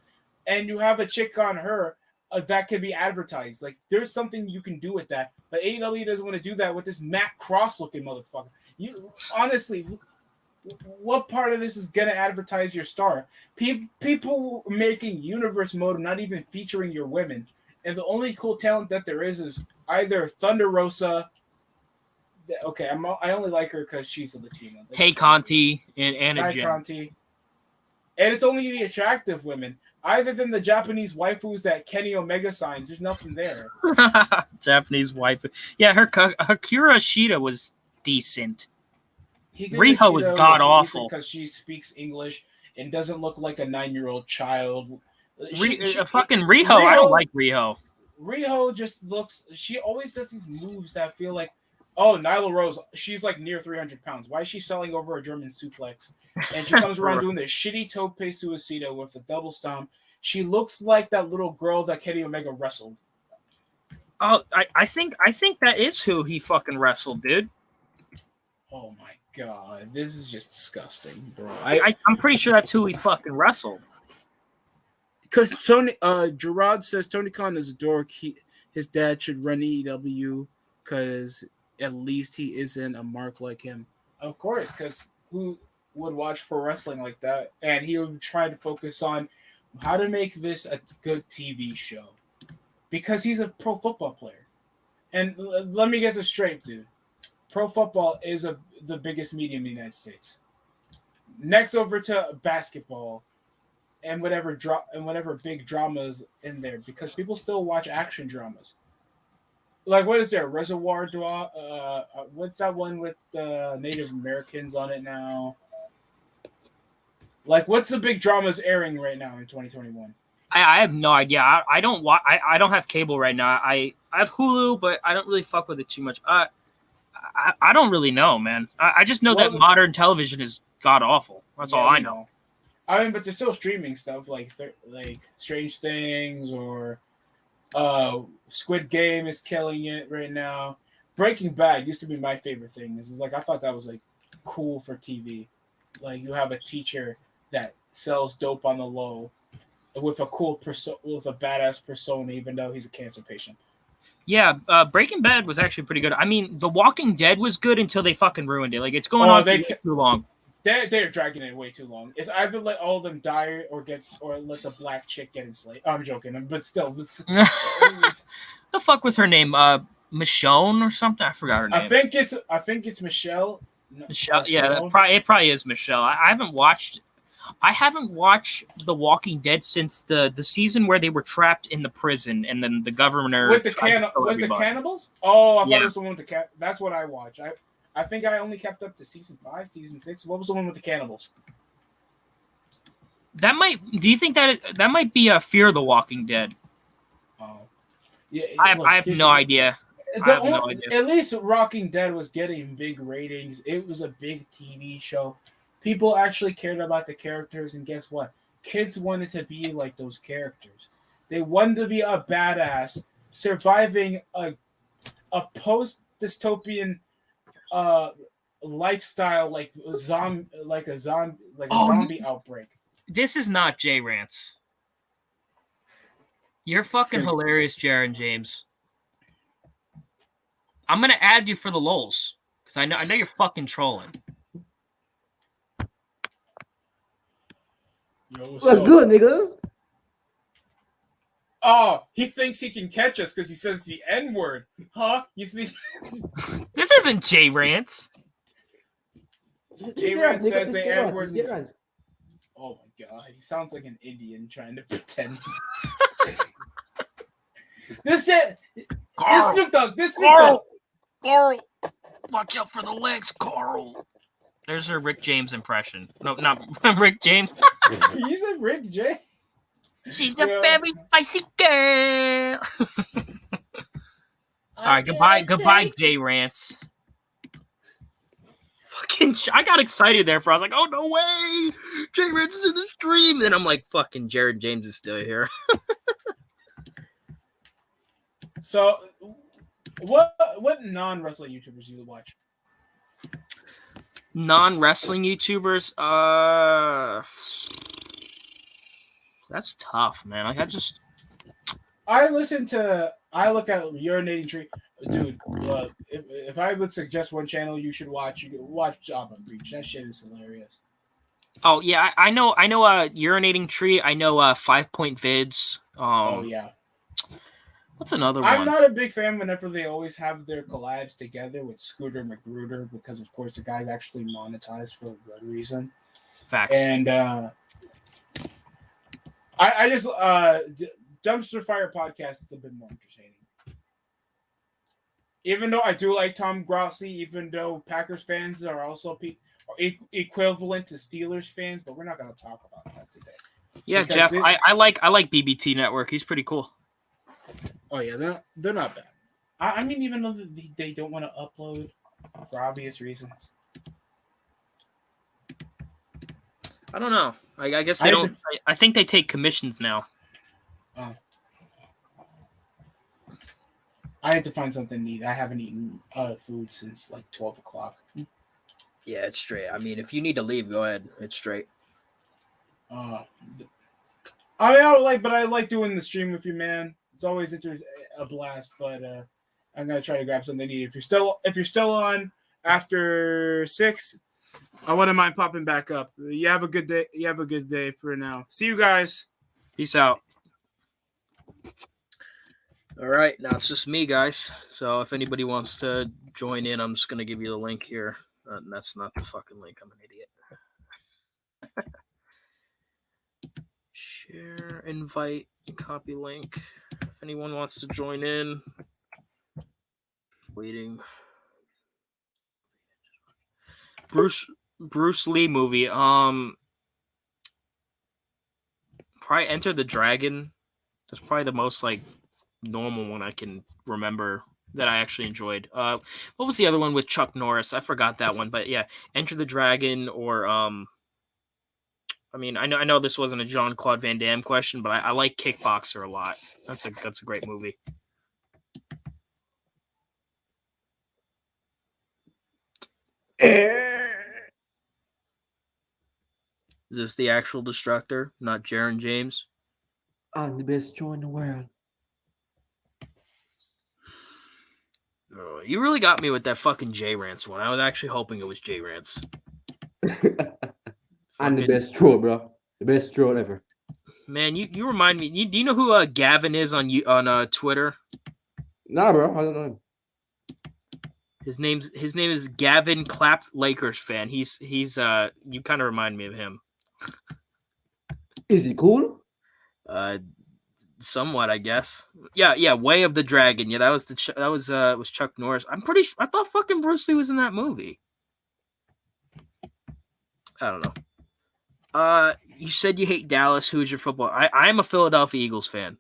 and you have a chick on her that can be advertised. Like there's something you can do with that, but AEW doesn't want to do that with this Matt Cross looking motherfucker. You honestly, what part of this is gonna advertise your star? People making universe mode, not even featuring your women, and the only cool talent that there is either Thunder Rosa. Okay, I only like her because she's a Latina. Tay Conti and Anna Tay Jim. Conti. And it's only the attractive women. Other than the Japanese waifus that Kenny Omega signs, there's nothing there. Japanese wife. Yeah, her Hakura Shida was decent. Hikaru Riho was Shida god-awful. because she speaks English and doesn't look like a 9-year-old child. Fucking Riho. I don't like Riho. Riho just looks. She always does these moves that feel like, oh, Nyla Rose. She's like near 300 pounds. Why is she selling over a German suplex? And she comes around doing this shitty tope suicida with a double stomp. She looks like that little girl that Kenny Omega wrestled. Oh, I think that is who he fucking wrestled, dude. Oh my god, this is just disgusting, bro. I'm pretty sure that's who he fucking wrestled. Because Tony, Gerard says Tony Khan is a dork. His dad should run AEW because at least he isn't a mark like him. Of course, because who would watch pro wrestling like that? And he would try to focus on how to make this a good TV show because he's a pro football player. And let me get this straight, dude. Pro football is the biggest medium in the United States. Next over to basketball and whatever big dramas in there, because people still watch action dramas. Like, what is there? Reservoir Dogs? What's that one with Native Americans on it now? Like, what's the big dramas airing right now in 2021? I have no idea. I don't I don't have cable right now. I have Hulu, but I don't really fuck with it too much. I don't really know, man. I just know that modern television is god awful. That's all I know. I mean, but there's still streaming stuff like Strange Things or Squid Game is killing it right now. Breaking Bad used to be my favorite thing. This is like, I thought that was like cool for TV. Like, you have a teacher that sells dope on the low with a cool with a badass persona, even though he's a cancer patient. Yeah, Breaking Bad was actually pretty good. I mean, The Walking Dead was good until they fucking ruined it. Like, it's going on too long. They're dragging it way too long. It's either let all of them die or let the black chick get enslaved. I'm joking, but still. The fuck was her name? Michonne or something. I forgot her name. I think it's Michelle. Michelle. Yeah, it probably is Michelle. I haven't watched The Walking Dead since the season where they were trapped in the prison and then the governor with the tried to kill the everybody. cannibals. Oh, I thought Yeah. it was the one with the cat. That's what I watched. I think I only kept up to season 5, season 6. What was the one with the cannibals? That might. Do you think that might be a Fear the Walking Dead? Oh, yeah. I have no idea. At least Walking Dead was getting big ratings. It was a big TV show. People actually cared about the characters, and guess what? Kids wanted to be like those characters. They wanted to be a badass surviving a post-dystopian lifestyle like a zombie outbreak. This is not J Rants. You're fucking hilarious, Jaron James. I'm gonna add you for the lols because I know you're fucking trolling. Yo, What's good, niggas? Oh, he thinks he can catch us because he says the N-word. Huh? You think This isn't J Rants. J-Rant says the N-word? J-Rant. Oh my god, he sounds like an Indian trying to pretend. This Snoop Dogg. Carl, watch out for the legs, Carl. There's her Rick James impression. No, not Rick James. You said Rick J. She's a very spicy girl. All right, goodbye, J Rants. Fucking, I got excited there for. I was like, oh no way, J Rants is in the stream. Then I'm like, fucking Jared James is still here. So, what non-wrestling YouTubers do you watch? Non-wrestling YouTubers, that's tough, man. Like I look at Urinating Tree, dude. If I would suggest one channel you should watch, you could watch Job on Breach. That shit is hilarious. Oh yeah, I know. Urinating Tree. I know. 5 Point Vids. Oh yeah. What's another I'm one? not a big fan whenever they always have their collabs together with Scooter McGruder because, of course, the guy's actually monetized for a good reason. Facts. And I just Dumpster Fire podcast is a bit more entertaining. Even though I do like Tom Grossi, even though Packers fans are also equivalent to Steelers fans, but we're not going to talk about that today. Yeah, Because Jeff, I like BBT Network. He's pretty cool. Oh yeah, they're not bad. I mean, even though they don't want to upload for obvious reasons. I don't know. I guess they don't. I think they take commissions now. I had to find something to eat. I haven't eaten food since like 12 o'clock. Yeah, it's straight. I mean, if you need to leave, go ahead. It's straight. I like doing the stream with you, man. It's always a blast, but I'm gonna try to grab something to eat. If you're still on after 6, I wouldn't mind popping back up. You have a good day. You have a good day for now. See you guys. Peace out. All right, now it's just me, guys. So if anybody wants to join in, I'm just gonna give you the link here. That's not the fucking link. I'm an idiot. Share, invite, copy link. If anyone wants to join in, waiting. Bruce Lee movie. Probably Enter the Dragon. That's probably the most like normal one I can remember that I actually enjoyed. What was the other one with Chuck Norris? I forgot that one, but yeah, Enter the Dragon or I mean, I know this wasn't a Jean-Claude Van Damme question, but I like Kickboxer a lot. That's a great movie. Is this the actual Destructor, not Jaron James? I'm the best show in the world. Oh, you really got me with that fucking J-Rants one. I was actually hoping it was J-Rants. I'm the best troll, bro. The best troll ever. Man, you remind me. Do you know who Gavin is on Twitter? Nah, bro. I don't know him. His name is Gavin Clapped Lakers fan. He's you kind of remind me of him. Is he cool? Somewhat, I guess. Yeah. Way of the Dragon. Yeah, that was was Chuck Norris. I thought fucking Bruce Lee was in that movie. I don't know. You said you hate Dallas. Who is your football? I'm a Philadelphia Eagles fan.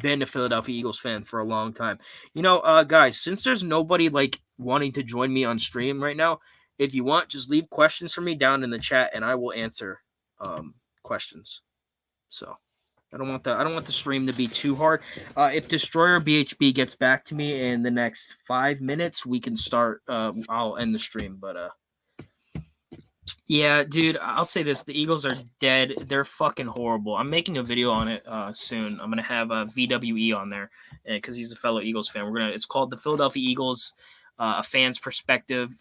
Been a Philadelphia Eagles fan for a long time. You know, guys, since there's nobody like wanting to join me on stream right now, if you want, just leave questions for me down in the chat, and I will answer questions. So I don't want the stream to be too hard. If Destroyer BHB gets back to me in the next 5 minutes, we can start. I'll end the stream, but yeah, dude, I'll say this: the Eagles are dead. They're fucking horrible. I'm making a video on it soon. I'm gonna have VWE on there because he's a fellow Eagles fan. It's called the Philadelphia Eagles, a fan's perspective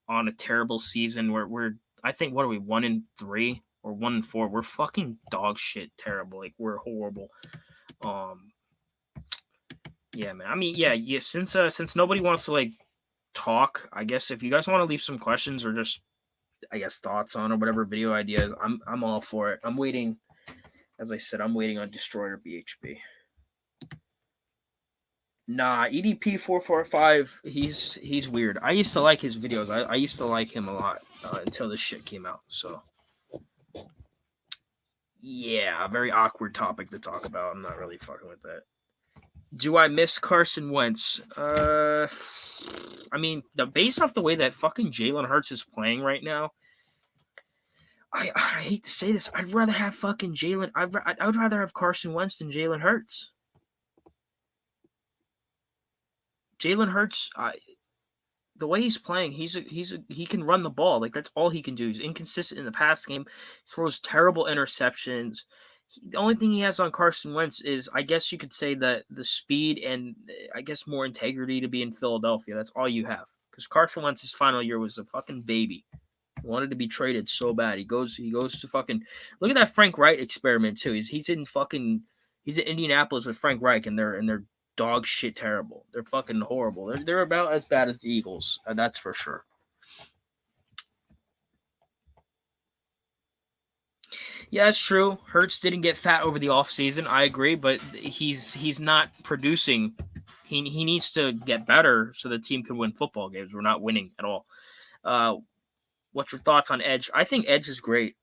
on a terrible season. We're I think what are we 1-3 or 1-4? We're fucking dog shit terrible. Like we're horrible. Yeah, man. I mean, yeah. Since nobody wants to like talk, I guess if you guys want to leave some questions or just I guess thoughts on or whatever video ideas, I'm all for it. I'm waiting, as I said, I'm waiting on Destroyer BHB. Nah, EDP 445, he's weird. I used to like his videos. I used to like him a lot until this shit came out. So yeah, a very awkward topic to talk about. I'm not really fucking with that. Do I miss Carson Wentz? I mean, based off the way that fucking Jalen Hurts is playing right now, I hate to say this. I'd rather have fucking Jalen. I would rather have Carson Wentz than Jalen Hurts. Jalen Hurts, the way he's playing, he can run the ball. Like that's all he can do. He's inconsistent in the pass game. He throws terrible interceptions. The only thing he has on Carson Wentz is, I guess you could say that the speed and I guess more integrity to be in Philadelphia. That's all you have. Because Carson Wentz's final year was a fucking baby. He wanted to be traded so bad. He goes to fucking look at that Frank Reich experiment too. He's in Indianapolis with Frank Reich and they're dog shit terrible. They're fucking horrible. They're about as bad as the Eagles. That's for sure. Yeah, that's true. Hurts didn't get fat over the offseason. I agree, but he's not producing. He needs to get better so the team can win football games. We're not winning at all. What's your thoughts on Edge? I think Edge is great.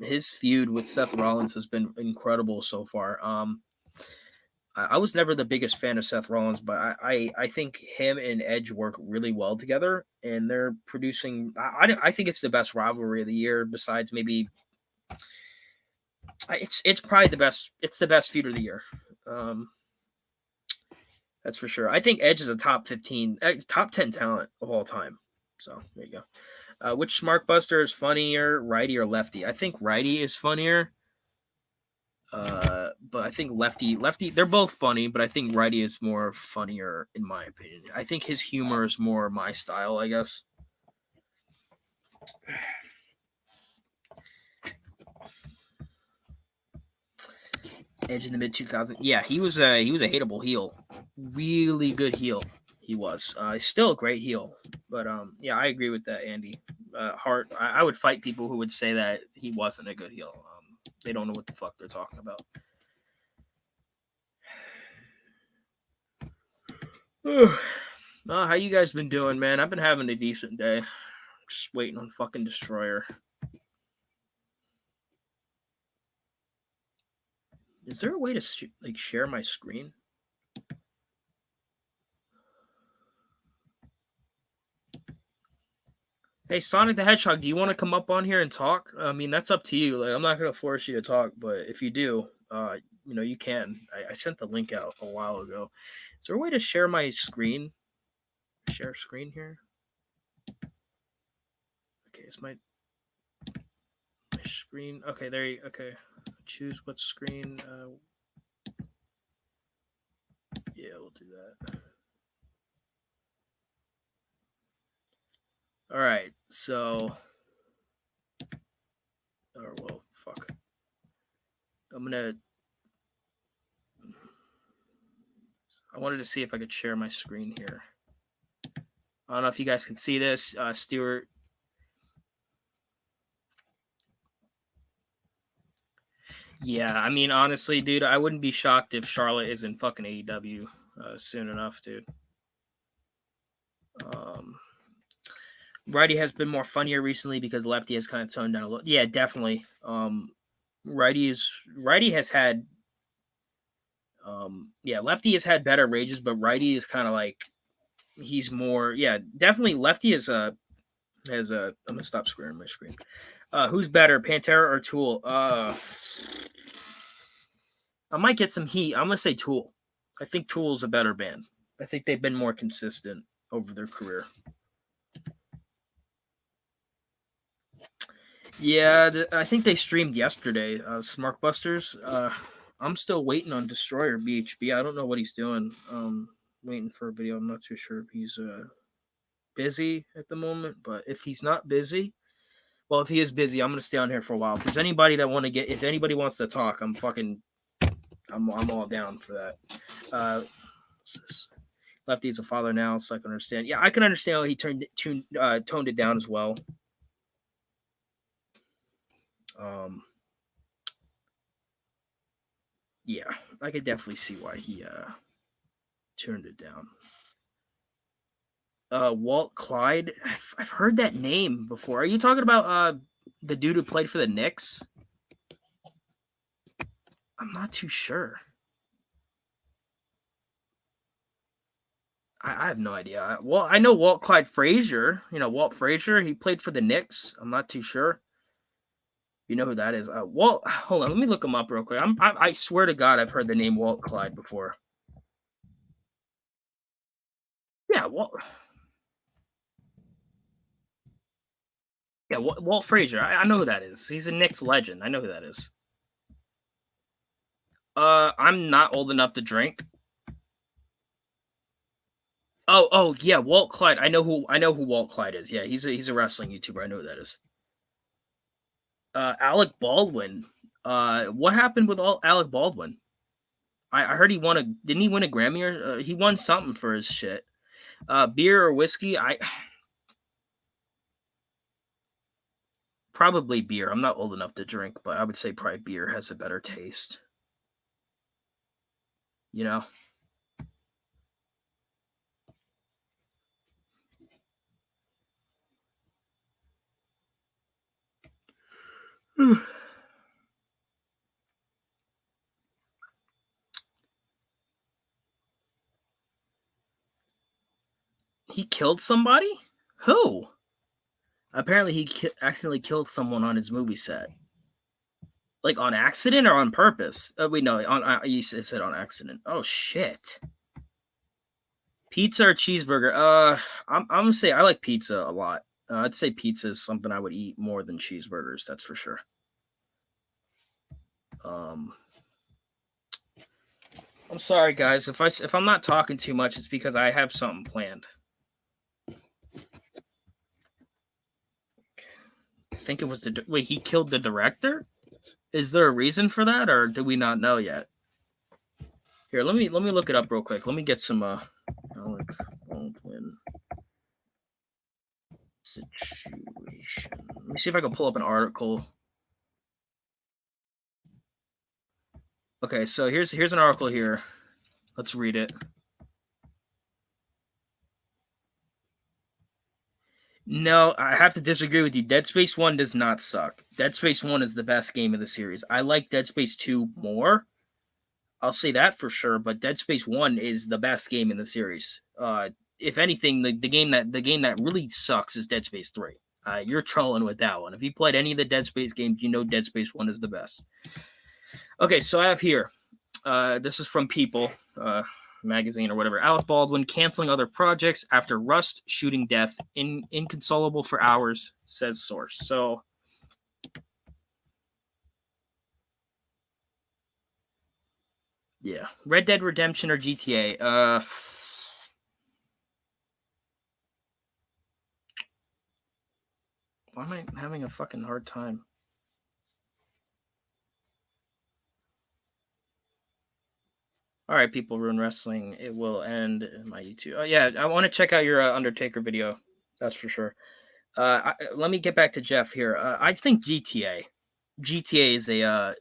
His feud with Seth Rollins has been incredible so far. I was never the biggest fan of Seth Rollins, but I think him and Edge work really well together, and they're producing. I think it's the best rivalry of the year, besides maybe. It's probably the best. It's the best feud of the year. That's for sure. I think Edge is a top 10 talent of all time. So there you go. Which Smart Buster is funnier, righty or lefty? I think righty is funnier. But I think lefty, they're both funny, but I think righty is more funnier in my opinion. I think his humor is more my style, I guess. Edge in the mid 2000s. Yeah, he was a hateable heel. Really good heel. He was. He's still a great heel. But yeah, I agree with that, Andy. Hart. I would fight people who would say that he wasn't a good heel. They don't know what the fuck they're talking about. How you guys been doing, man? I've been having a decent day. Just waiting on fucking Destroyer. Is there a way to share my screen? Hey, Sonic the Hedgehog, do you want to come up on here and talk? I mean, that's up to you. Like, I'm not gonna force you to talk, but if you do, you can. I sent the link out a while ago. Is there a way to share my screen? Share screen here. Okay, it's my screen. Okay, there you. Okay, choose what screen. Yeah, we'll do that. All right, so. Or well, fuck. I'm gonna. I wanted to see if I could share my screen here. I don't know if you guys can see this, Stuart. Yeah, I mean, honestly, dude, I wouldn't be shocked if Charlotte is in fucking AEW soon enough, dude. Righty has been more funnier recently because Lefty has kind of toned down a little. Yeah, definitely. Righty has had Lefty has had better rages, but Righty is kind of like he's more definitely Lefty is I'm gonna stop squaring my screen. Who's better, Pantera or Tool? I might get some heat. I'm gonna say Tool. I think Tool's a better band. I think they've been more consistent over their career. Yeah, I think they streamed yesterday. Smarkbusters. I'm still waiting on Destroyer BHB. I don't know what he's doing. Waiting for a video. I'm not too sure if he's busy at the moment. But if he's not busy, well, if he is busy, I'm gonna stay on here for a while. If there's anybody that if anybody wants to talk, I'm all down for that. Lefty's a father now, so I can understand. Yeah, I can understand how he toned it down as well. Yeah, I could definitely see why he turned it down. Walt Clyde, I've heard that name before. Are you talking about the dude who played for the Knicks? I'm not too sure. I have no idea. Well, I know Walt Clyde Frazier. You know, Walt Frazier, he played for the Knicks. I'm not too sure. You know who that is? Walt, hold on, let me look him up real quick. I swear to God, I've heard the name Walt Clyde before. Yeah, Walt. Yeah, Walt Frazier. I know who that is. He's a Knicks legend. I know who that is. I'm not old enough to drink. Oh yeah, Walt Clyde. I know who Walt Clyde is. Yeah, he's a wrestling YouTuber. I know who that is. Alec Baldwin. What happened with Alec Baldwin? I heard didn't he win a Grammy or he won something for his shit? Beer or whiskey? Probably beer. I'm not old enough to drink, but I would say probably beer has a better taste. You know? He killed somebody? Who? Apparently he accidentally killed someone on his movie set. Like on accident or on purpose? Wait, no, you said on accident. Oh shit. Pizza or cheeseburger? I'm gonna say I like pizza a lot. I'd say pizza is something I would eat more than cheeseburgers. That's for sure. I'm sorry, guys. If I'm not talking too much, it's because I have something planned. I think it was wait. He killed the director. Is there a reason for that, or do we not know yet? Here, let me look it up real quick. Let me get some Alec Baldwin situation. Let me see if I can pull up an article. Okay, so here's an article here. Let's read it. No, I have to disagree with you. Dead Space 1 does not suck. Dead Space 1 is the best game of the series. I like Dead Space 2 more. I'll say that for sure, but Dead Space 1 is the best game in the series. If anything, the game that really sucks is Dead Space 3. You're trolling with that one. If you played any of the Dead Space games, you know Dead Space 1 is the best. Okay, so I have here. This is from People magazine or whatever. Alec Baldwin canceling other projects after Rust shooting death. Inconsolable for hours, says source. So yeah. Red Dead Redemption or GTA? Why am I having a fucking hard time? All right, people, Ruin Wrestling. It will end in my YouTube. Oh yeah, I want to check out your Undertaker video. That's for sure. Let me get back to Jeff here. I think GTA is a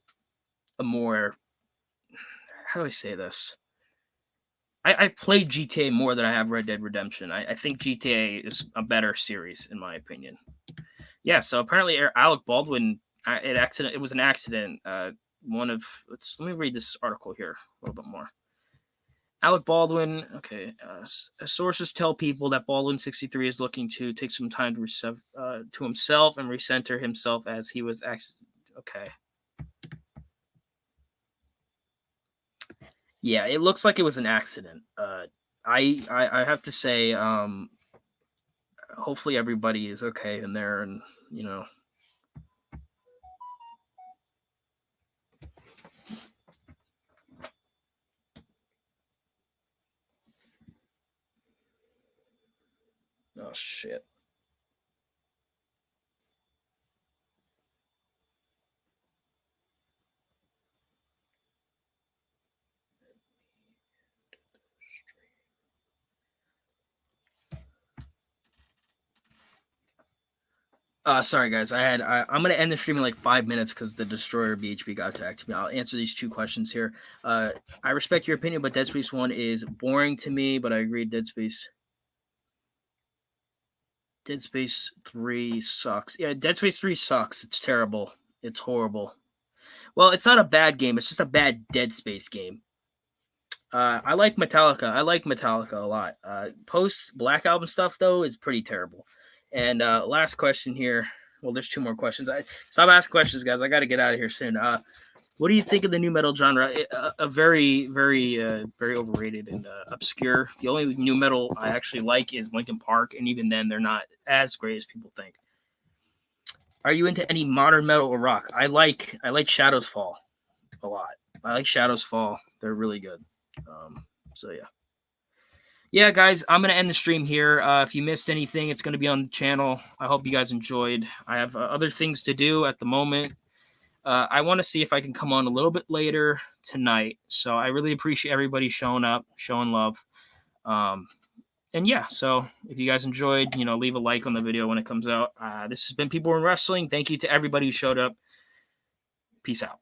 more, how do I say this? I played GTA more than I have Red Dead Redemption. I think GTA is a better series in my opinion. Yeah. So apparently Alec Baldwin, it was an accident. Let me read this article here a little bit more. Alec Baldwin, okay. Sources tell people that Baldwin, 63, is looking to take some time to himself and recenter himself as he was okay. Yeah, it looks like it was an accident. I have to say, hopefully everybody is okay in there, and you know. Oh shit. Sorry guys, I'm gonna end the stream in like 5 minutes because the Destroyer BHB got attacked me. I'll answer these 2 questions here. I respect your opinion, but Dead Space 1 is boring to me, but I agree Dead Space 3 sucks. Yeah, Dead Space 3 sucks. It's terrible. It's horrible. Well, it's not a bad game, it's just a bad Dead Space game. I like Metallica. I like Metallica a lot. Post Black Album stuff though is pretty terrible. And last question here. Well, there's 2 more questions. Stop asking questions, guys. I got to get out of here soon. What do you think of the new metal genre? A very, very, very overrated and obscure. The only new metal I actually like is Linkin Park, and even then, they're not as great as people think. Are you into any modern metal or rock? I like Shadows Fall a lot. I like Shadows Fall. They're really good. So yeah. Yeah, guys, I'm going to end the stream here. If you missed anything, it's going to be on the channel. I hope you guys enjoyed. I have other things to do at the moment. I want to see if I can come on a little bit later tonight. So I really appreciate everybody showing up, showing love. And yeah, so if you guys enjoyed, leave a like on the video when it comes out. This has been People in Wrestling. Thank you to everybody who showed up. Peace out.